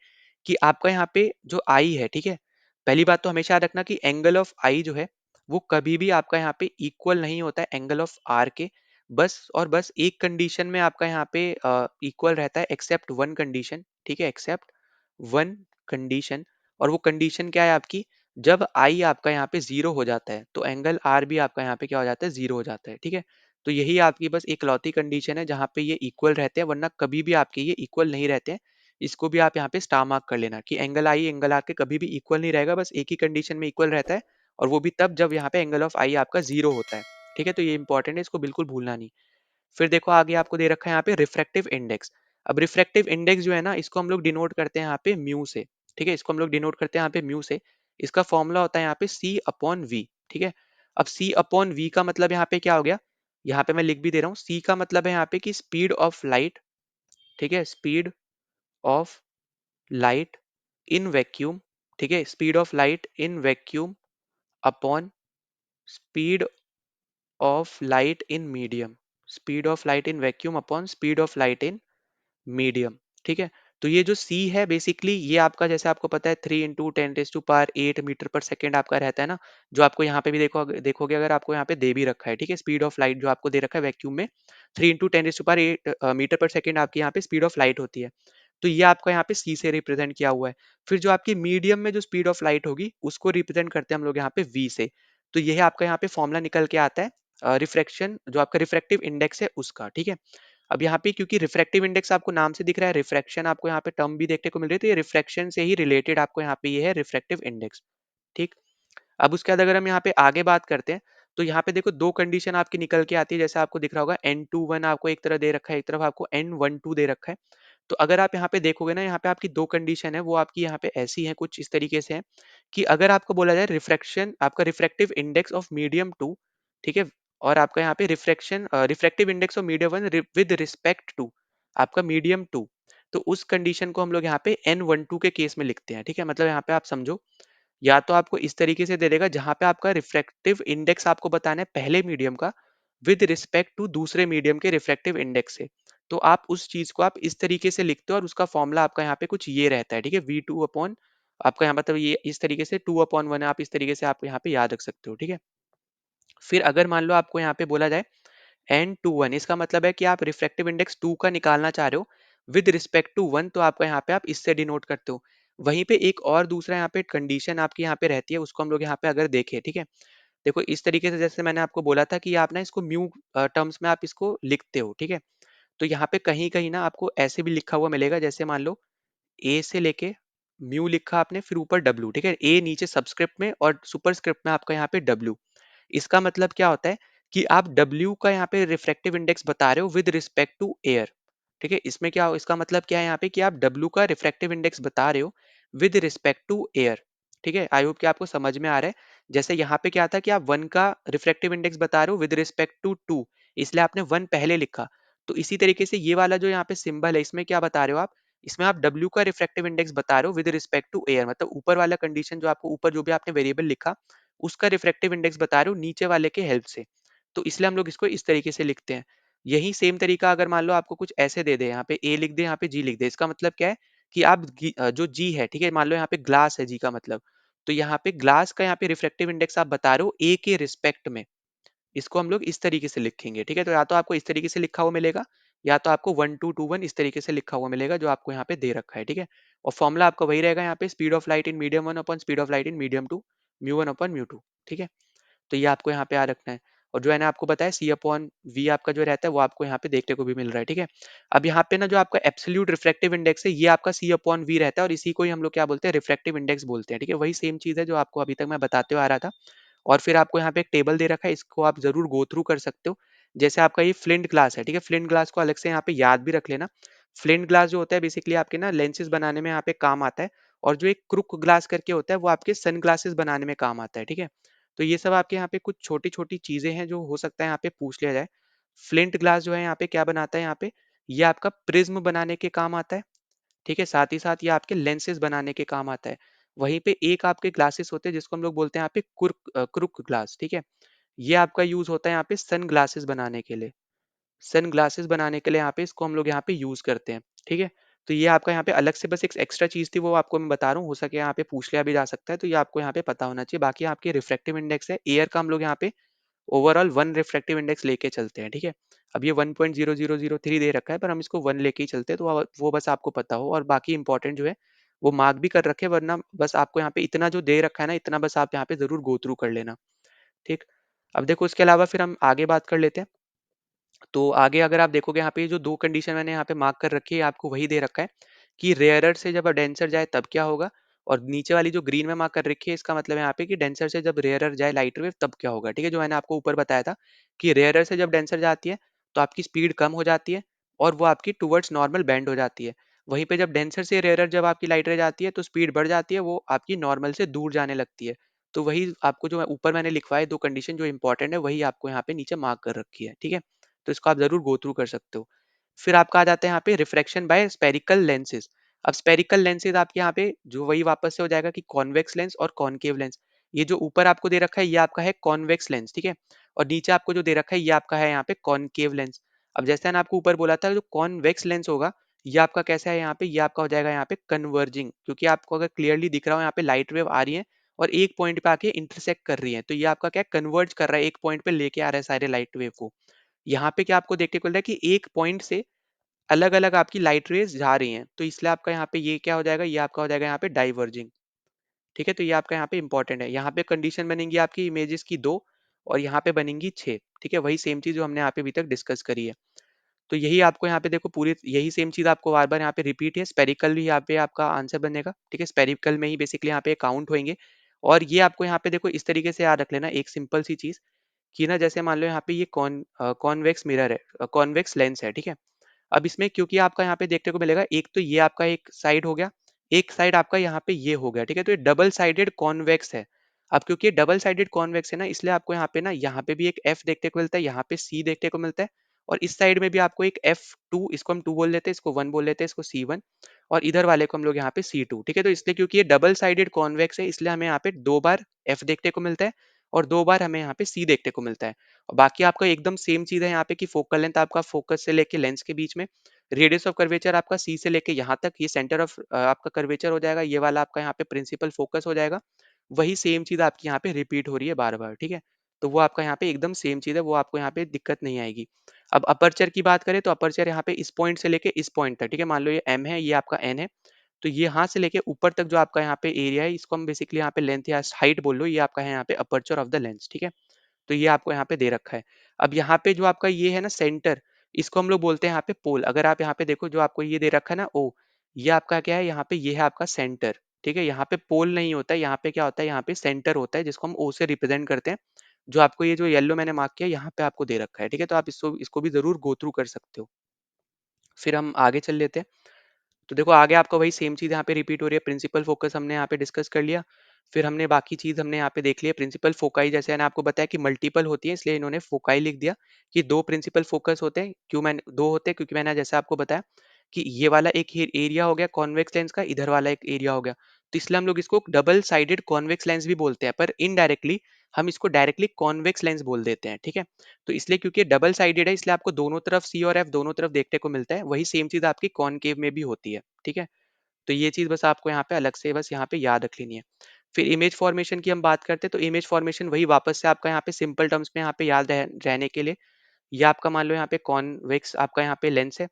कि आपका यहाँ पे जो आई है, ठीक है, पहली बात तो हमेशा याद रखना कि एंगल ऑफ आई जो है वो कभी भी आपका यहाँ पे इक्वल नहीं होता है एंगल ऑफ आर के। बस और बस एक कंडीशन में आपका यहाँ पे इक्वल रहता है, एक्सेप्ट वन कंडीशन। ठीक है, एक्सेप्ट वन कंडीशन। और वो कंडीशन क्या है आपकी, जब आई आपका यहाँ पे जीरो हो जाता है तो एंगल आर भी आपका यहाँ पे क्या हो जाता है, जीरो हो जाता है। ठीक है, तो यही आपकी बस इकलौती कंडीशन है जहाँ पे ये इक्वल रहते हैं, वरना कभी भी आपके ये इक्वल नहीं रहते हैं। इसको भी आप यहाँ पे स्टार मार्क कर लेना कि एंगल आई एंगल आर के कभी भी इक्वल नहीं रहेगा, बस एक ही कंडीशन में इक्वल रहता है, और वो भी तब जब यहाँ पे एंगल ऑफ आई आपका जीरो होता है। ठीक है, तो ये इंपॉर्टेंट है, इसको बिल्कुल भूलना नहीं। फिर देखो आगे आपको दे रखा है यहाँ पे रिफ्रैक्टिव इंडेक्स। अब रिफ्रैक्टिव इंडेक्स जो है ना, इसको हम लोग डिनोट करते हैं यहाँ पे म्यू से। ठीक है, इसको हम लोग डिनोट करते हैं यहाँ पे म्यू से। इसका फॉर्मूला होता है यहाँ पे सी अपॉन वी। ठीक है, अब सी अपॉन वी का मतलब यहाँ पे क्या हो गया, यहाँ पे मैं लिख भी दे रहा हूँ, सी का मतलब है यहाँ पे कि स्पीड ऑफ लाइट। ठीक है, speed of light in vacuum. ठीक है, speed of light in vacuum upon speed of light in medium. Speed of light in vacuum upon speed of light in medium. ठीक है, तो ये जो सी है बेसिकली ये आपका, जैसे आपको पता है, 3 × 10⁸ मीटर पर सेकेंड आपका रहता है ना, जो आपको यहाँ पे भी देखोगे अगर आपको यहाँ पे दे भी रखा है। ठीक है, स्पीड ऑफ लाइट जो आपको दे रखा है वैक्यूम में, 3 × 10⁸ मीटर पर सेकेंड आपकी यहाँ पे स्पीड ऑफ लाइट होती है। तो ये आपका यहाँ पे सी से रिप्रेजेंट किया हुआ है। फिर जो आपकी मीडियम में जो स्पीड ऑफ लाइट होगी उसको रिप्रेजेंट करते हैं हम लोग यहाँ पे वी से। तो यह आपका यहाँ पे फॉर्मूला निकल के आता है रिफ्रैक्शन, जो आपका रिफ्रैक्टिव इंडेक्स है उसका। ठीक है, अब यहाँ पे क्योंकि रिफ्रैक्टिव इंडेक्स आपको नाम से दिख रहा है, रिफ्रैक्शन आपको यहाँ पे टर्म भी देखने को मिल रही है, तो ये रिफ्रैक्शन से ही रिलेटेड आपको यहाँ पे ये है रिफ्रैक्टिव इंडेक्स। ठीक, अब उसके बाद अगर हम यहाँ पे आगे बात करते हैं, तो यहाँ पे देखो दो कंडीशन आपकी निकल के आती है, जैसे आपको दिख रहा होगा N21 आपको एक तरह दे रखा है, एक तरफ आपको N12 दे रखा है। तो अगर आप यहाँ पे देखोगे ना, यहाँ पे आपकी दो कंडीशन है, वो आपकी यहाँ पे ऐसी है, कुछ इस तरीके से है कि अगर आपको बोला जाए रिफ्रैक्शन आपका refractive index of medium two. ठीक है, और आपका यहाँ पे refractive index of medium one with respect to आपका मीडियम टू, तो उस कंडीशन को हम लोग यहाँ पे N12 के केस में लिखते हैं। ठीक है, मतलब यहाँ पे आप समझो, या तो आपको इस तरीके से दे देगा जहां पे आपका रिफ्रैक्टिव इंडेक्स आपको बताना है पहले मीडियम का विद रिस्पेक्ट टू दूसरे मीडियम के रिफ्रैक्टिव इंडेक्स से, तो आप उस चीज को आप इस तरीके से लिखते हो, और उसका फॉर्मूला आपका यहाँ पे कुछ ये रहता है। ठीक है, V2 अपॉन आपका यहाँ मतलब ये इस तरीके से 2/1 है, आप इस तरीके से आप यहाँ पे याद रख सकते हो। ठीक है, फिर अगर मान लो आपको यहाँ पे बोला जाए N21, इसका मतलब है कि आप रिफ्रैक्टिव इंडेक्स 2 का निकालना चाह रहे हो विद रिस्पेक्ट टू 1, तो आपका यहाँ पे आप इससे डिनोट करते हो। वहीं पे एक और दूसरा यहाँ पे कंडीशन आपकी यहाँ पे रहती है, उसको हम लोग यहाँ पे अगर देखें। ठीक है, देखो इस तरीके से जैसे मैंने आपको बोला था कि आप ना इसको म्यू टर्म्स में आप इसको लिखते हो। ठीक है, तो यहाँ पे कहीं कहीं ना आपको ऐसे भी लिखा हुआ मिलेगा, जैसे मान लो ए से लेके म्यू लिखा आपने, फिर ऊपर डब्ल्यू। ठीक है, ए नीचे सबस्क्रिप्ट में और सुपरस्क्रिप्ट में आपका यहाँ पे डब्ल्यू। इसका मतलब क्या होता है कि आप W का यहाँ पे रिफ्रैक्टिव इंडेक्स बता रहे हो विद रिस्पेक्ट टू एयर। ठीक है, इसमें क्या इसका मतलब क्या है यहाँ पे कि आप W का रिफ्रैक्टिव इंडेक्स बता रहे हो विद रिस्पेक्ट टू एयर। ठीक है, आई होप कि आपको समझ में आ रहा है। जैसे यहाँ पे क्या था कि आप 1 का रिफ्रैक्टिव इंडेक्स बता रहे हो विद रिस्पेक्ट टू 2, इसलिए आपने 1 पहले लिखा। तो इसी तरीके से ये वाला जो यहाँ पे सिंबल है, इसमें क्या बता रहे हो आप, इसमें आप W का रिफ्रैक्टिव इंडेक्स बता रहे हो विद रिस्पेक्ट टू एयर, मतलब ऊपर वाला कंडीशन जो आपको ऊपर जो भी आपने वेरिएबल लिखा उसका रिफ्रैक्टिव इंडेक्स बता रहे हो नीचे वाले के हेल्प से। तो इसलिए हम लोग इसको इस तरीके से लिखते हैं। यही सेम तरीका अगर मान लो आपको कुछ ऐसे दे दे, यहाँ पे ए लिख दे, यहाँ पे जी लिख दे, इसका मतलब क्या है कि आप जो जी है, ठीक है, मान लो यहाँ पे ग्लास है जी का मतलब, तो यहाँ पे ग्लास का यहाँ पे रिफ्रैक्टिव इंडेक्स आप बता रहे हो ए के रिस्पेक्ट में, इसको हम लोग इस तरीके से लिखेंगे। ठीक है, तो या तो आपको इस तरीके से लिखा हुआ मिलेगा, या तो आपको 1221 इस तरीके से लिखा हुआ मिलेगा जो आपको यहाँ पे दे रखा है। ठीक है, और फॉर्मूला आपका वही रहेगा यहाँ पे, speed of light in medium one upon speed of light in medium two, μ1/μ2। ठीक है, तो ये आपको यहाँ पे याद रखना है। और जो है ना आपको बताया सी अपॉन वी आपका जो रहता है वो आपको यहाँ पे देखने को भी मिल रहा है। ठीक है, अब यहाँ पे ना जो आपका एब्सोल्यूट रिफ्रैक्टिव इंडेक्स है ये आपका सी अपॉन वी रहता है, और इसी को ही हम लोग क्या बोलते हैं, रिफ्रैक्टिव इंडेक्स बोलते हैं। ठीक है, वही सेम चीज है जो आपको अभी तक मैं बताते हुए आ रहा था। और फिर आपको यहाँ पे एक टेबल दे रखा है, इसको आप जरूर गो थ्रू कर सकते हो। जैसे आपका ये फ्लिंट ग्लास है, ठीक है, फ्लिंट ग्लास को अलग से यहाँ पे याद भी रख लेना। फ्लिंट ग्लास जो होता है बेसिकली आपके ना लेंसेज बनाने में यहाँ पे काम आता है, और जो एक क्रुक ग्लास करके होता है वो आपके सन ग्लासेस बनाने में काम आता है। ठीक है, तो ये सब आपके यहाँ पे कुछ छोटी छोटी चीजें हैं जो हो सकता है यहाँ पे पूछ लिया जाए। फ्लिंट ग्लास जो है यहाँ पे क्या बनाता है, यहाँ पे ये आपका प्रिज्म बनाने के काम आता है। ठीक है, साथ ही साथ ये आपके लेंसेज बनाने के काम आता है। वहीं पे एक आपके ग्लासेस होते हैं जिसको हम लोग बोलते हैं यहाँ पे क्रुक ग्लास। ठीक है, ये आपका यूज होता है यहाँ पे सन ग्लासेस बनाने के लिए। सन ग्लासेस बनाने के लिए यहाँ पे इसको हम लोग यहाँ पे यूज करते हैं। ठीक है, तो ये आपका यहाँ पे अलग से बस एक एक्स्ट्रा चीज थी, वो आपको मैं बता रहा हूँ, हो सके यहाँ पे पूछ लिया भी जा सकता है, तो ये आपको यहाँ पे पता होना चाहिए। बाकी आपके रिफ्रैक्टिव इंडेक्स है एयर का, हम लोग यहाँ पे ओवरऑल 1 रिफ्रैक्टिव इंडेक्स लेके चलते हैं। ठीक है, अब ये 1.0003 दे रखा है, पर हम इसको 1 लेके ही चलते हैं, तो वो बस आपको पता हो, और बाकी इंपॉर्टेंट जो है वो मार्क भी कर रखे, वरना बस आपको यहाँ पे इतना जो दे रखा है ना, इतना बस आप यहाँ पे जरूर गो थ्रू कर लेना। ठीक। अब देखो उसके अलावा फिर हम आगे बात कर लेते हैं। तो आगे अगर आप देखोगे यहाँ पे जो दो कंडीशन मैंने यहाँ पे मार्क कर रखी है, आपको वही दे रखा है कि रेयरर से जब डेंसर जाए तब क्या होगा, और नीचे वाली जो ग्रीन में मार्क कर रखी है, इसका मतलब है यहाँ पे कि डेंसर से जब रेयरर जाए लाइट वेव तब क्या होगा। ठीक है, जो मैंने आपको ऊपर बताया था कि रेयरर से जब डेंसर जाती है तो आपकी स्पीड कम हो जाती है और वो आपकी टुवर्ड्स नॉर्मल बैंड हो जाती है। वहीं पे जब डेंसर से रेयरर जब आपकी लाइट रे जाती है तो स्पीड बढ़ जाती है, वो आपकी नॉर्मल से दूर जाने लगती है। तो वही आपको जो ऊपर मैंने लिखवाए दो कंडीशन जो इंपॉर्टेंट है, वही आपको यहाँ पे नीचे मार्क कर रखी है। ठीक है, तो इसको आप जरूर गो थ्रू कर सकते हो। फिर आपका आ जाता है यहाँ पे रिफ्रैक्शन बाय स्पेरिकल लेंसेज। अब स्पेरिकल लेंसेज आपके यहाँ पे जो वही वापस से हो जाएगा कि कॉन्वेक्स लेंस और कॉनकेव लेंस। ये जो ऊपर आपको दे रखा है ये आपका है कॉन्वेक्स लेंस, ठीक है, और नीचे आपको जो दे रखा है ये आपका है यहाँ पे कॉनकेव लेंस। अब जैसे मैंने आपको ऊपर बोला था, जो कॉन्वेक्स लेंस होगा ये आपका कैसा है यहाँ पे, ये आपका हो जाएगा यहाँ पे कन्वर्जिंग, क्योंकि आपको अगर क्लियरली दिख रहा हो यहाँ पे लाइट वेव आ रही है और एक पॉइंट पे आके इंटरसेक्ट कर रही है, तो ये आपका क्या कन्वर्ज कर रहा है, एक पॉइंट पे लेके आ रहा है सारे लाइट वेव को। यहाँ पे क्या आपको देखने को मिल रहा है कि एक पॉइंट से अलग अलग आपकी लाइट रेज जा रही हैं, तो इसलिए आपका यहाँ पे ये क्या हो जाएगा, ये आपका हो जाएगा यहाँ पे डाइवर्जिंग। ठीक है, तो ये आपका यहाँ पे इंपॉर्टेंट है। यहाँ पे कंडीशन बनेंगी आपकी इमेजेस की दो और यहाँ पे बनेंगी छह। ठीक है, वही सेम चीज जो हमने यहाँ पे अभी तक डिस्कस करी है। तो यही आपको यहाँ पे देखो पूरी यही सेम चीज आपको बार बार यहाँ पे रिपीट है। स्पेरिकल भी यहाँ पे आपका आंसर बनेगा। ठीक है, स्पेरिकल में ही बेसिकली यहाँ पे काउंट होंगे। और ये आपको यहाँ पे देखो इस तरीके से याद रख लेना एक सिंपल सी चीज कि ना, जैसे मान लो यहाँ पे ये कॉन्वेक्स मिरर है, कॉन्वेक्स लेंस है। ठीक है, अब इसमें क्योंकि आपका यहाँ पे देखने को मिलेगा, एक तो ये आपका एक साइड हो गया, एक साइड आपका यहाँ पे ये हो गया। ठीक है, तो ये डबल साइडेड कॉन्वेक्स है। अब क्योंकि ये डबल साइडेड कॉन्वेक्स है ना, इसलिए आपको यहाँ पे भी एक एफ देखने को मिलता है, यहाँ पे सी देखने को मिलता है, और इस साइड में भी आपको एक F2, इसको हम 2 बोल लेते हैं, इसको 1 बोल लेते हैं, इसको C1, और इधर वाले को हम लोग यहाँ पे C2। ठीक है, तो इसलिए क्योंकि ये डबल साइडेड कॉन्वेक्स है, इसलिए हमें यहाँ पे 2 बार F देखने को मिलता है और 2 बार हमें यहाँ पे C देखने को मिलता है। और बाकी आपका एकदम सेम चीज है यहाँ पे कि फोकल लेंथ आपका फोकस से लेके लेंस के बीच में, रेडियस ऑफ कर्वेचर आपका सी से लेके यहाँ तक, ये सेंटर ऑफ आपका कर्वेचर हो जाएगा, ये वाला आपका यहाँ पे प्रिंसिपल फोकस हो जाएगा। वही सेम चीज आपकी यहाँ पे रिपीट हो रही है बार बार। ठीक है, तो वो आपका यहाँ पे एकदम सेम चीज है, वो आपको यहाँ पे दिक्कत नहीं आएगी। अब अपर्चर की बात करें तो अपर्चर यहाँ पे इस पॉइंट से लेके इस पॉइंट तक, ठीक है, मान लो ये एम है, ये आपका एन है, तो ये यहाँ से लेके ऊपर तक जो आपका यहाँ पे एरिया है, इसको हम बेसिकली यहाँ पे लेंथ या हाइट बोल लो, ये आपका है यहाँ पे अपर्चर ऑफ द लेंस। ठीक है, तो ये आपको यहाँ पे दे रखा है। अब यहाँ पे जो आपका ये है ना सेंटर, इसको हम लोग बोलते हैं यहाँ पे पोल। अगर आप यहाँ पे देखो जो आपको ये दे रखा है ना ओ, ये आपका क्या है यहाँ पे, ये है आपका सेंटर। ठीक है, यहाँ पे पोल नहीं होता है, यहाँ पे क्या होता है, यहाँ पे सेंटर होता है, जिसको हम ओ से रिप्रेजेंट करते हैं। जो आपको ये जो येलो मैंने मार्क किया यहाँ पे आपको दे रखा है। ठीक है, तो आप इसको इसको भी जरूर गो थ्रू कर सकते हो। फिर हम आगे चल लेते हैं। तो देखो आगे आपका वही सेम चीज यहाँ पे रिपीट हो रही है। प्रिंसिपल फोकस हमने यहाँ पे डिस्कस कर लिया। फिर हमने बाकी चीज हमने यहाँ पे देख लिया। प्रिंसिपल फोकाई जैसे मैंने आपको बताया कि मल्टीपल होती है, इसलिए इन्होंने फोकाई लिख दिया कि दो प्रिंसिपल फोकस होते हैं। क्यों मैंने दो होते हैं, क्योंकि मैंने जैसे आपको बताया कि ये वाला एक एरिया हो गया कॉन्वेक्स लेंस का, इधर वाला एक एरिया हो गया, तो इसलिए हम लोग इसको डबल साइडेड कॉन्वेक्स लेंस भी बोलते हैं, पर इनडायरेक्टली हम इसको डायरेक्टली कॉन्वेक्स लेंस बोल देते हैं। ठीक है, तो इसलिए क्योंकि डबल साइडेड है, इसलिए आपको दोनों तरफ सी और एफ दोनों तरफ देखने को मिलता है। वही सेम चीज आपकी कॉनकेव में भी होती है। ठीक है, तो ये चीज बस आपको यहाँ पे अलग से बस यहाँ पे याद रख लेनी है। फिर इमेज फॉर्मेशन की हम बात करते हैं, तो इमेज फॉर्मेशन वही वापस से आपका यहाँ पे सिंपल टर्म्स में यहाँ पे याद रहने के लिए, ये आपका मान लो यहाँ पे कॉन्वेक्स आपका यहाँ पे लेंस है,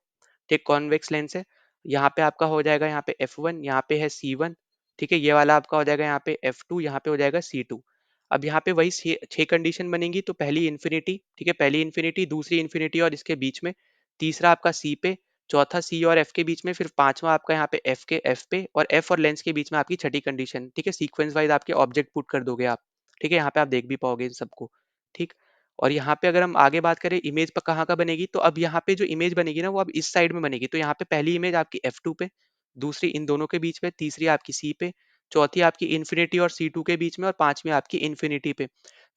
ठीक, कॉन्वेक्स लेंस है। यहाँ पे आपका हो जाएगा यहाँ पे F1, यहाँ पे है C1। ठीक है, ये वाला आपका हो जाएगा यहाँ पे F2, यहाँ पे हो जाएगा C2। अब यहाँ पे वही छह कंडीशन बनेंगी। तो पहली इन्फिनिटी, ठीक है, पहली इन्फिनिटी, दूसरी इन्फिनिटी और इसके बीच में, तीसरा आपका C पे, चौथा C और F के बीच में, फिर पांचवा आपका यहाँ पे F पे, और F और लेंस के बीच में आपकी छठी कंडीशन। ठीक है, सीक्वेंस वाइज आपके ऑब्जेक्ट पुट कर दोगे आप। ठीक है, यहाँ पे आप देख भी पाओगे इन सबको। ठीक, और यहाँ पे अगर हम आगे बात करें इमेज पर कहाँ का बनेगी, तो अब यहाँ पे जो इमेज बनेगी ना वो अब इस साइड में बनेगी। तो यहाँ पे पहली इमेज आपकी F2 पे, दूसरी इन दोनों के बीच में, तीसरी आपकी C पे, चौथी आपकी इन्फिनिटी और C2 के बीच में, और पांचवी आपकी इन्फिनिटी पे।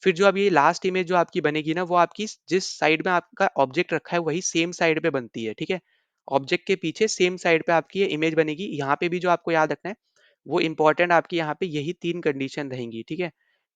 फिर जो अब ये लास्ट इमेज जो आपकी बनेगी ना, वो आपकी जिस साइड में आपका ऑब्जेक्ट रखा है वही सेम साइड पे बनती है। ठीक है, ऑब्जेक्ट के पीछे सेम साइड पे आपकी ये इमेज बनेगी। यहाँ पे भी जो आपको याद रखना है वो इंपॉर्टेंट आपकी यहाँ पे यही तीन कंडीशन रहेंगी। ठीक है,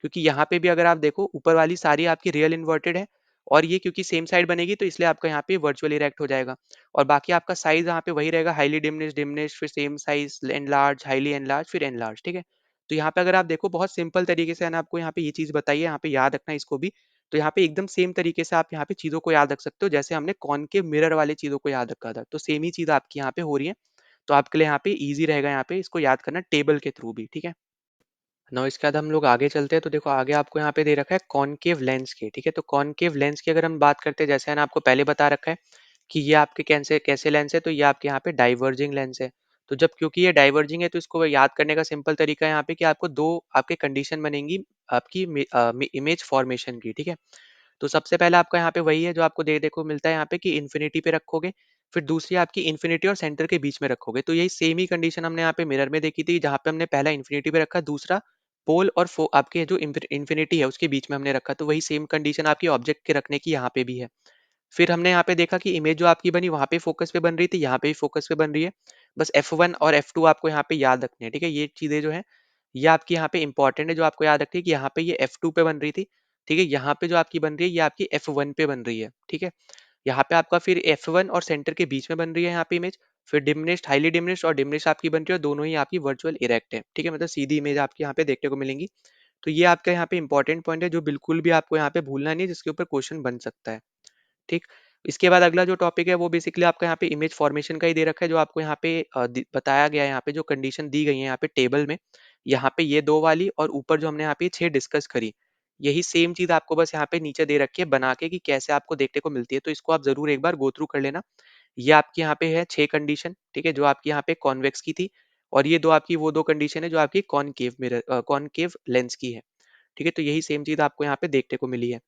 क्योंकि यहाँ पे भी अगर आप देखो ऊपर वाली सारी आपकी रियल इन्वर्टेड है, और ये क्योंकि सेम साइड बनेगी तो इसलिए आपका यहाँ पे वर्चुअल इरेक्ट हो जाएगा। और बाकी आपका साइज यहाँ पे वही रहेगा, हाईली डिमिनिश डिमिनिश, फिर same size, enlarge, highly enlarge, फिर एनलार्ज। ठीक है, तो यहाँ पे अगर आप देखो बहुत सिंपल तरीके से मैंने आपको यहाँ पे ये चीज बताई है, यहाँ पे याद रखना इसको भी। तो यहाँ पे एकदम सेम तरीके से आप यहाँ पे चीज़ों को याद रख सकते हो, जैसे हमने कॉनकेव मिरर वाले चीज़ों को याद रखा था। तो सेम ही चीज़ आपकी यहाँ पे हो रही है। तो आपके लिए यहाँ पे ईज़ी रहेगा यहाँ पे इसको याद करना टेबल के थ्रू भी, ठीक है? नाउ इसके बाद हम लोग आगे चलते हैं, तो देखो आगे आपको यहाँ पे दे रखा है कॉनकेव लेंस के, ठीक है? तो कॉनकेव लेंस की अगर हम बात करते हैं, जैसे मैंने आपको पहले बता रखा है कि ये आपके कैसे कैसे लेंस है, तो ये आपके यहाँ पे डाइवर्जिंग लेंस है। तो जब क्योंकि ये डाइवर्जिंग है, तो इसको याद करने का सिंपल तरीका है यहाँ पे कि आपको 2 आपके कंडीशन बनेंगी आपकी इमेज फॉर्मेशन की, ठीक है? तो सबसे पहला आपका यहाँ पे वही है जो आपको देखने को मिलता है यहाँ पे कि इन्फिनिटी पे रखोगे, फिर दूसरी आपकी इन्फिनिटी और सेंटर के बीच में रखोगे। तो यही सेम ही कंडीशन हमने यहाँ पे मिरर में देखी थी, जहाँ पे हमने पहला इन्फिनिटी पे रखा, दूसरा पोल और आपके जो इन्फिनिटी है उसके बीच में हमने रखा। तो वही सेम कंडीशन आपकी ऑब्जेक्ट के रखने की यहाँ पे भी है। फिर हमने यहाँ पे देखा कि इमेज जो आपकी बनी वहाँ पे फोकस पे बन रही थी, यहाँ पे भी फोकस पे बन रही है। बस F1 और F2 आपको यहाँ पे याद रखनी है, ठीक है? ये चीज़ें जो है, ये आपकी यहाँ पे इंपॉर्टेंट है, जो आपको याद रखनी है कि यहाँ पे ये F2 पे बन रही थी, ठीक है? यहाँ पे जो आपकी बन रही है, ये आपकी F1 पे बन रही है, ठीक है? यहाँ पे आपका फिर F1 और सेंटर के बीच में बन रही है यहाँ पे इमेज, फिर डिमिनिश्ड, हाईली डिमिनिश्ड और डिमिनिश्ड आपकी बन रही है, दोनों ही आपकी वर्चुअल इरेक्ट है, ठीक है? मतलब सीधी इमेज आपकी यहाँ पे देखने को मिलेंगी। तो ये आपका यहाँ पे इंपॉर्टेंट पॉइंट है, जो बिल्कुल भी आपको यहाँ पे भूलना नहीं है, जिसके ऊपर क्वेश्चन बन सकता है। ठीक। इसके बाद अगला जो टॉपिक है वो बेसिकली आपका यहाँ पे इमेज फॉर्मेशन का ही दे रखा है, जो आपको यहाँ पे बताया गया है, यहाँ पे जो कंडीशन दी गई है यहाँ पे टेबल में, यहाँ पे ये 2 वाली और ऊपर जो हमने यहाँ पे 6 डिस्कस करी, यही सेम चीज़ आपको बस यहाँ पे नीचे दे रखी है बना के कि कैसे आपको देखने को मिलती है। तो इसको आप ज़रूर एक बार गो थ्रू कर लेना। ये आपकी यहाँ पे है 6 कंडीशन, ठीक है? जो आपकी यहाँ पे कॉन्वेक्स की थी, और ये 2 आपकी वो 2 कंडीशन है जो आपकी कॉनकेव लेंस की है, ठीक है? तो यही सेम चीज़ आपको यहाँ पे देखने को मिली है।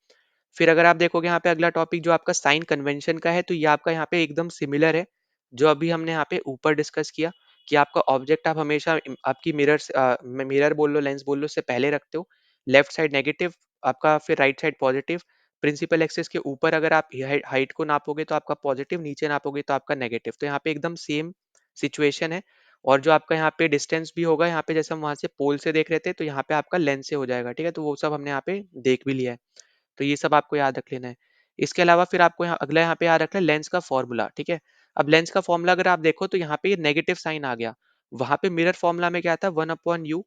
फिर अगर आप देखोगे यहाँ पे अगला टॉपिक जो आपका साइन कन्वेंशन का है, तो ये आपका यहाँ पे एकदम सिमिलर है, जो अभी हमने यहाँ पे ऊपर डिस्कस किया कि आपका ऑब्जेक्ट आप हमेशा आपकी मिरर बोल लो, लेंस बोल लो, उससे पहले रखते हो। लेफ्ट साइड नेगेटिव आपका, फिर right side positive. Principal axis के ऊपर अगर आप हाइट को नापोगे तो आपका पॉजिटिव, नीचे नापोगे तो आपका नेगेटिव। तो यहाँ पे एकदम सेम सिचुएशन है। और जो आपका यहाँ पे डिस्टेंस भी होगा, यहाँ पे जैसे हम वहां से पोल से देख रहे थे, तो यहाँ पे आपका लेंस से हो जाएगा, ठीक है? तो वो सब हमने यहाँ पे देख भी लिया है। तो ये सब आपको याद रख लेना है। इसके अलावा फिर आपको यहाँ अगला यहाँ पे याद रखना है लेंस का फॉर्मूला, ठीक है? अब लेंस का फॉर्मूला अगर आप देखो तो यहाँ पे ये नेगेटिव साइन आ गया। वहां पे मिरर फॉर्मूला में क्या था, 1/u,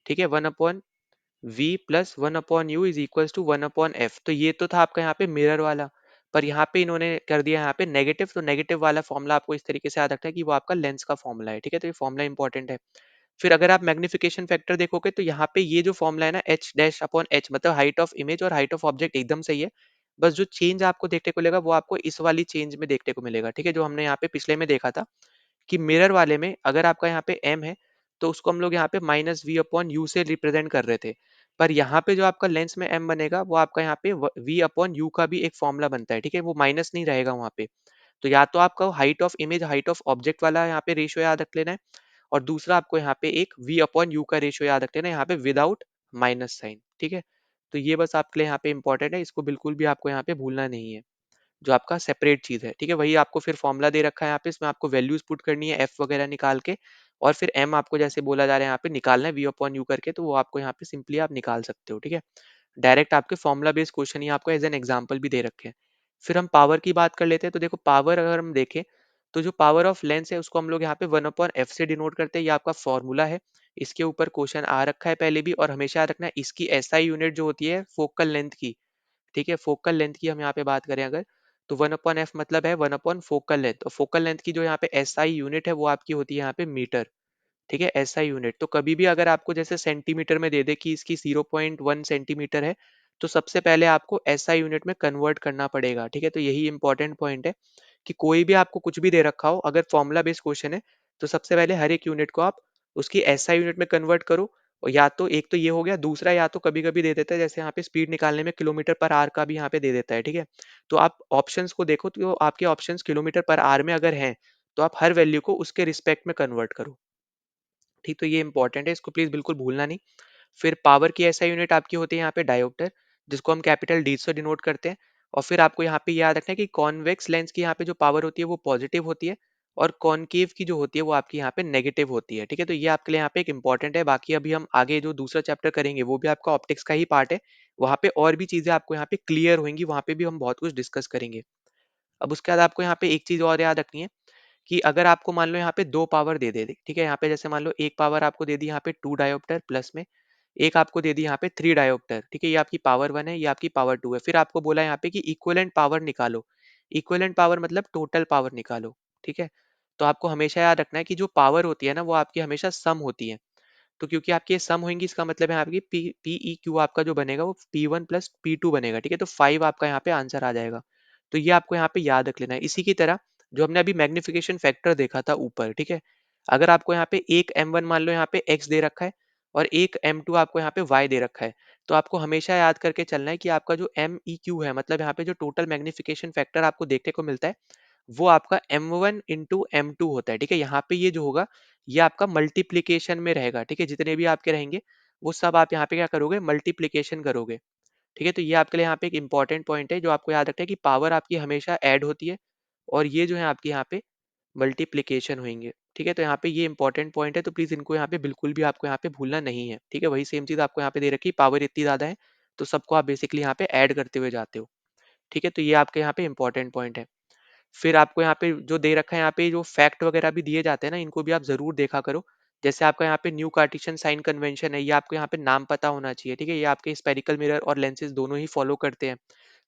ठीक है? 1/v plus 1/u is equal to 1/f। तो ये तो था आपका यहाँ पे मिरर वाला, पर यहाँ पे इन्होंने कर दिया यहाँ पे नेगेटिव। तो नेगेटिव वाला फॉर्मूला आपको इस तरीके से याद रखना है कि वो आपका लेंस का फॉर्मूला है, ठीक है? तो ये फॉर्मूला इंपॉर्टेंट है। फिर अगर आप मैग्निफिकेशन फैक्टर देखोगे तो यहाँ पे ये जो फॉर्मूला है ना, एच डैश अपॉन एच, मतलब हाइट ऑफ इमेज और हाइट ऑफ ऑब्जेक्ट एकदम सही है। बस जो चेंज आपको देखने को मिलेगा वो आपको इस वाली चेंज में देखने को मिलेगा, ठीक है? जो हमने यहाँ पे पिछले में देखा था कि मिरर वाले में अगर आपका यहाँ पे m है, तो उसको हम लोग यहाँ पे माइनस वी अपॉन यू से रिप्रेजेंट कर रहे थे। पर यहाँ पे जो आपका लेंस में m बनेगा, वो आपका यहाँ पे वी अपॉन यू का भी एक फॉर्मूला बनता है, ठीक है? वो माइनस नहीं रहेगा वहाँ पे। तो या तो आपका height of image, height of object वाला यहाँ पे रेशियो याद रख लेना है, और दूसरा आपको यहाँ पे एक v अपॉन यू का रेशियो याद रख लेना है, यहाँ पे विदाउट माइनस साइन, ठीक है? तो ये बस आपके लिए यहाँ पे इंपॉर्टेंट है, इसको बिल्कुल भी आपको यहाँ पे भूलना नहीं है, जो आपका सेपरेट चीज है, ठीक है? वही आपको फिर फॉर्मूला दे रखा है यहाँ पे, इसमें आपको वैल्यूज पुट करनी है एफ वगैरह निकाल के, और फिर एम आपको जैसे बोला जा रहा है यहाँ पे निकालना है वी अपॉन यू करके, तो वो आपको यहाँ पे सिंपली आप निकाल सकते हो, ठीक है? डायरेक्ट आपके फॉर्मूला बेस्ड क्वेश्चन ही आपको एज एन एग्जांपल भी दे रखे हैं। फिर हम पावर की बात कर लेते हैं, तो देखो पावर अगर हम देखें, तो जो पावर ऑफ लेंस है उसको हम लोग यहाँ पे 1/f से डिनोट करते हैं, ये आपका फॉर्मूला है। इसके ऊपर क्वेश्चन आ रखा है पहले भी, और हमेशा याद रखना है इसकी एसआई यूनिट जो होती है फोकल लेंथ की, ठीक है? फोकल लेंथ की हम यहाँ पे बात करें अगर, तो 1/f मतलब है 1/फोकल लेंथ, और फोकल लेंथ की जो यहाँ पे एसआई यूनिट है वो आपकी होती है यहाँ पे मीटर, ठीक है? SI unit. तो कभी भी अगर आपको जैसे सेंटीमीटर में दे दे कि इसकी 0.1 सेंटीमीटर है, तो सबसे पहले आपको एसआई यूनिट में कन्वर्ट करना पड़ेगा, ठीक है? तो यही इंपॉर्टेंट पॉइंट है कि कोई भी आपको कुछ भी दे रखा हो, अगर फॉर्मूला बेस्ड क्वेश्चन है, तो सबसे पहले हर एक यूनिट को आप उसकी एसआई यूनिट में कन्वर्ट करो। और या तो एक तो ये हो गया, दूसरा या तो कभी कभी दे देता है जैसे यहाँ पे स्पीड निकालने में किलोमीटर पर आवर का भी यहाँ पे दे देता है, ठीक है? तो आप ऑप्शंस को देखो, तो आपके ऑप्शंस किलोमीटर पर आवर में अगर हैं, तो आप हर वैल्यू को उसके रिस्पेक्ट में कन्वर्ट करो, ठीक? तो ये इंपॉर्टेंट है, इसको प्लीज बिल्कुल भूलना नहीं। फिर पावर की एसआई यूनिट आपकी होती है यहाँ पे डायोप्टर, जिसको हम कैपिटल डी से डिनोट करते हैं। और फिर आपको यहाँ पे याद रखना है कि कॉन्वेक्स लेंस की यहाँ पे जो पावर होती है वो पॉजिटिव होती है, और कॉनकेव की जो होती है वो आपकी यहाँ पे नेगेटिव होती है, ठीक है? तो ये आपके लिए यहाँ पे एक इंपॉर्टेंट है। बाकी अभी हम आगे जो दूसरा चैप्टर करेंगे वो भी आपका ऑप्टिक्स का ही पार्ट है, वहाँ पे और भी चीजें आपको यहाँ पे क्लियर होंगी, वहाँ पे भी हम बहुत कुछ डिस्कस करेंगे। अब उसके बाद आपको यहाँ पे एक चीज और याद रखनी है कि अगर आपको मान लो यहाँ पे 2 पावर दे दे, ठीक है? यहाँ पे जैसे मान लो एक पावर आपको दे दी यहाँ पे 2 डायोप्टर प्लस में, एक आपको दे दी यहाँ पे 3 डायोप्टर, ठीक है? ये आपकी पावर 1 है, ये आपकी पावर 2 है। फिर आपको बोला यहाँ पे कि इक्विवेलेंट पावर निकालो। इक्विवेलेंट पावर मतलब टोटल पावर निकालो, ठीक है? तो आपको हमेशा याद रखना है कि जो पावर होती है ना, वो आपकी हमेशा सम होती है। तो क्योंकि आपकी ये सम होंगी, इसका मतलब है आपकी पी क्यू आपका जो बनेगा वो P1 प्लस P2 बनेगा, ठीक है? तो 5 आपका यहाँ पे आंसर आ जाएगा। तो ये आपको यहाँ पे याद रख लेना है। इसी की तरह जो हमने अभी मैग्निफिकेशन फैक्टर देखा था ऊपर, ठीक है? अगर आपको यहाँ पे एक M1 मान लो यहाँ पे x दे रखा है और एक M2 आपको यहाँ पे y दे रखा है, तो आपको हमेशा याद करके चलना है कि आपका जो MEQ है, मतलब यहाँ पे जो टोटल मैग्निफिकेशन फैक्टर आपको देखने को मिलता है, वो आपका M1 इंटू M2 होता है, ठीक है? यहाँ पे ये जो होगा, ये आपका मल्टीप्लीकेशन में रहेगा, ठीक है? जितने भी आपके रहेंगे, वो सब आप यहाँ पे क्या करोगे? मल्टीप्लीकेशन करोगे, ठीक है? तो ये आपके लिए यहाँ पे एक इंपॉर्टेंट पॉइंट है, जो आपको याद रखना है कि पावर आपकी हमेशा ऐड होती है और ये जो है आपके यहाँ पे मल्टीप्लीकेशन होंगे, ठीक है? तो यहाँ पे ये इंपॉर्टेंट पॉइंट है, तो प्लीज़ इनको यहाँ पे बिल्कुल भी आपको यहाँ पे भूलना नहीं है, ठीक है? वही सेम चीज़ आपको यहाँ पे दे रखी है, पावर इतनी ज़्यादा है, तो सबको आप बेसिकली यहाँ पे ऐड करते हुए जाते हो, ठीक है? तो ये आपके यहाँ पे इंपॉर्टेंट पॉइंट है। फिर आपको यहाँ पे जो दे रखा है, यहाँ पे जो फैक्ट वगैरह भी दिए जाते हैं ना, इनको भी आप ज़रूर देखा करो। जैसे आपका यहाँ पे न्यू कार्टेशियन साइन कन्वेंशन है, ये आपको यहाँ पे नाम पता होना चाहिए, ठीक है? ये आपके स्फेरिकल मिरर और लेंसेज दोनों ही फॉलो करते हैं।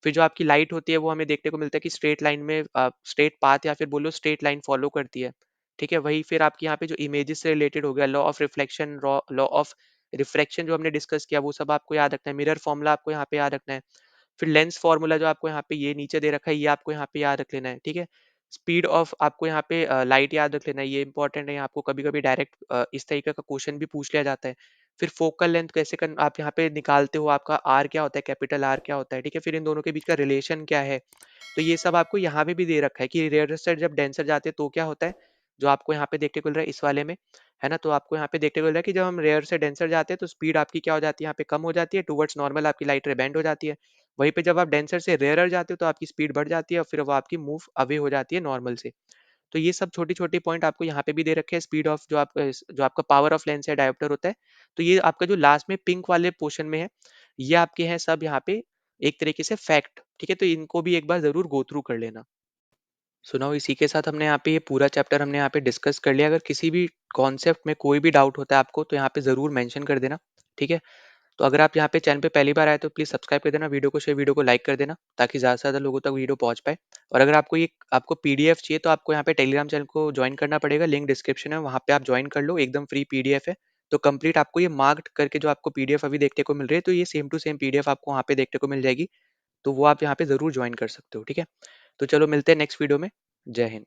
फिर जो आपकी लाइट होती है, वो हमें देखने को मिलता है कि स्ट्रेट लाइन में स्ट्रेट पाथ या फिर बोलो स्ट्रेट लाइन फॉलो करती है, ठीक है? वही फिर आपके यहाँ पे जो इमेजेस से रिलेटेड हो गया, law of reflection, law of refraction जो हमने डिस्कस किया, वो सब आपको याद रखना है। मिरर फॉर्मूला आपको यहाँ पे याद रखना है। फिर लेंस फॉर्मूला जो आपको यहाँ पे ये नीचे दे रखा है, ये आपको यहाँ पे याद रख लेना है, ठीक है? स्पीड ऑफ आपको यहाँ पे लाइट याद रख लेना है, ये इंपॉर्टेंट है। आपको कभी-कभी डायरेक्ट इस तरीके का क्वेश्चन भी पूछ लिया जाता है। फिर फोकल लेंथ कैसे आप यहाँ पे निकालते हो, आपका आर क्या होता है, कैपिटल आर क्या होता है, ठीक है? फिर इन दोनों के बीच का रिलेशन क्या है, तो ये सब आपको यहाँ पे भी दे रखा है कि रेयर से जब डेंसर जाते हैं तो क्या होता है, जो आपको यहाँ पे देखने को मिल रहा है इस वाले में, है ना? तो आपको यहाँ पे देखने को मिल रहा है कि जब हम रेयर से डेंसर जाते हैं तो स्पीड आपकी क्या हो जाती है, यहाँ पे कम हो जाती है, टुवर्ड्स नॉर्मल आपकी लाइट रे बेंड हो जाती है। वहीं पे जब आप डेंसर से रेयरर जाते हो तो आपकी स्पीड बढ़ जाती है और फिर वो आपकी मूव अवे हो जाती है नॉर्मल से। तो ये सब छोटी-छोटी पॉइंट आपको यहाँ पे भी दे रखे हैं। स्पीड ऑफ जो आपका पावर ऑफ लेंस है, डायोप्टर होता है। तो ये आपका जो लास्ट में पिंक वाले पोर्शन में है, ये आपके हैं सब यहाँ पे एक तरीके से फैक्ट, ठीक है? तो इनको भी एक बार ज़रूर गो थ्रू कर लेना। सुनाओ, इसी के साथ हमने यहाँ पे ये पूरा चैप्टर हमने यहाँ पे डिस्कस कर लिया। अगर किसी भी कॉन्सेप्ट में कोई भी डाउट होता है आपको, तो यहाँ पे ज़रूर मेंशन कर देना, ठीक है? तो अगर आप यहाँ पे चैनल पे पहली बार आए तो प्लीज़ सब्सक्राइब कर देना, वीडियो को शेयर, वीडियो को लाइक कर देना, ताकि ज़्यादा से ज़्यादा लोगों तक वीडियो पहुँच पाए। और अगर आपको ये आपको पीडीएफ चाहिए तो आपको यहाँ पे टेलीग्राम चैनल को जॉइन करना पड़ेगा, लिंक डिस्क्रिप्शन है, वहाँ पे आप जॉइन कर लो, एकदम फ्री पीडीएफ है। तो कंप्लीट आपको ये मार्क्ड करके जो आपको पीडीएफ अभी देखने को मिल रही है, तो ये सेम टू सेम पीडीएफ आपको वहाँ पे देखने को मिल जाएगी। तो वो आप यहाँ पे ज़रूर जॉइन कर सकते हो, ठीक है? तो चलो मिलते हैं नेक्स्ट वीडियो में। जय हिंद।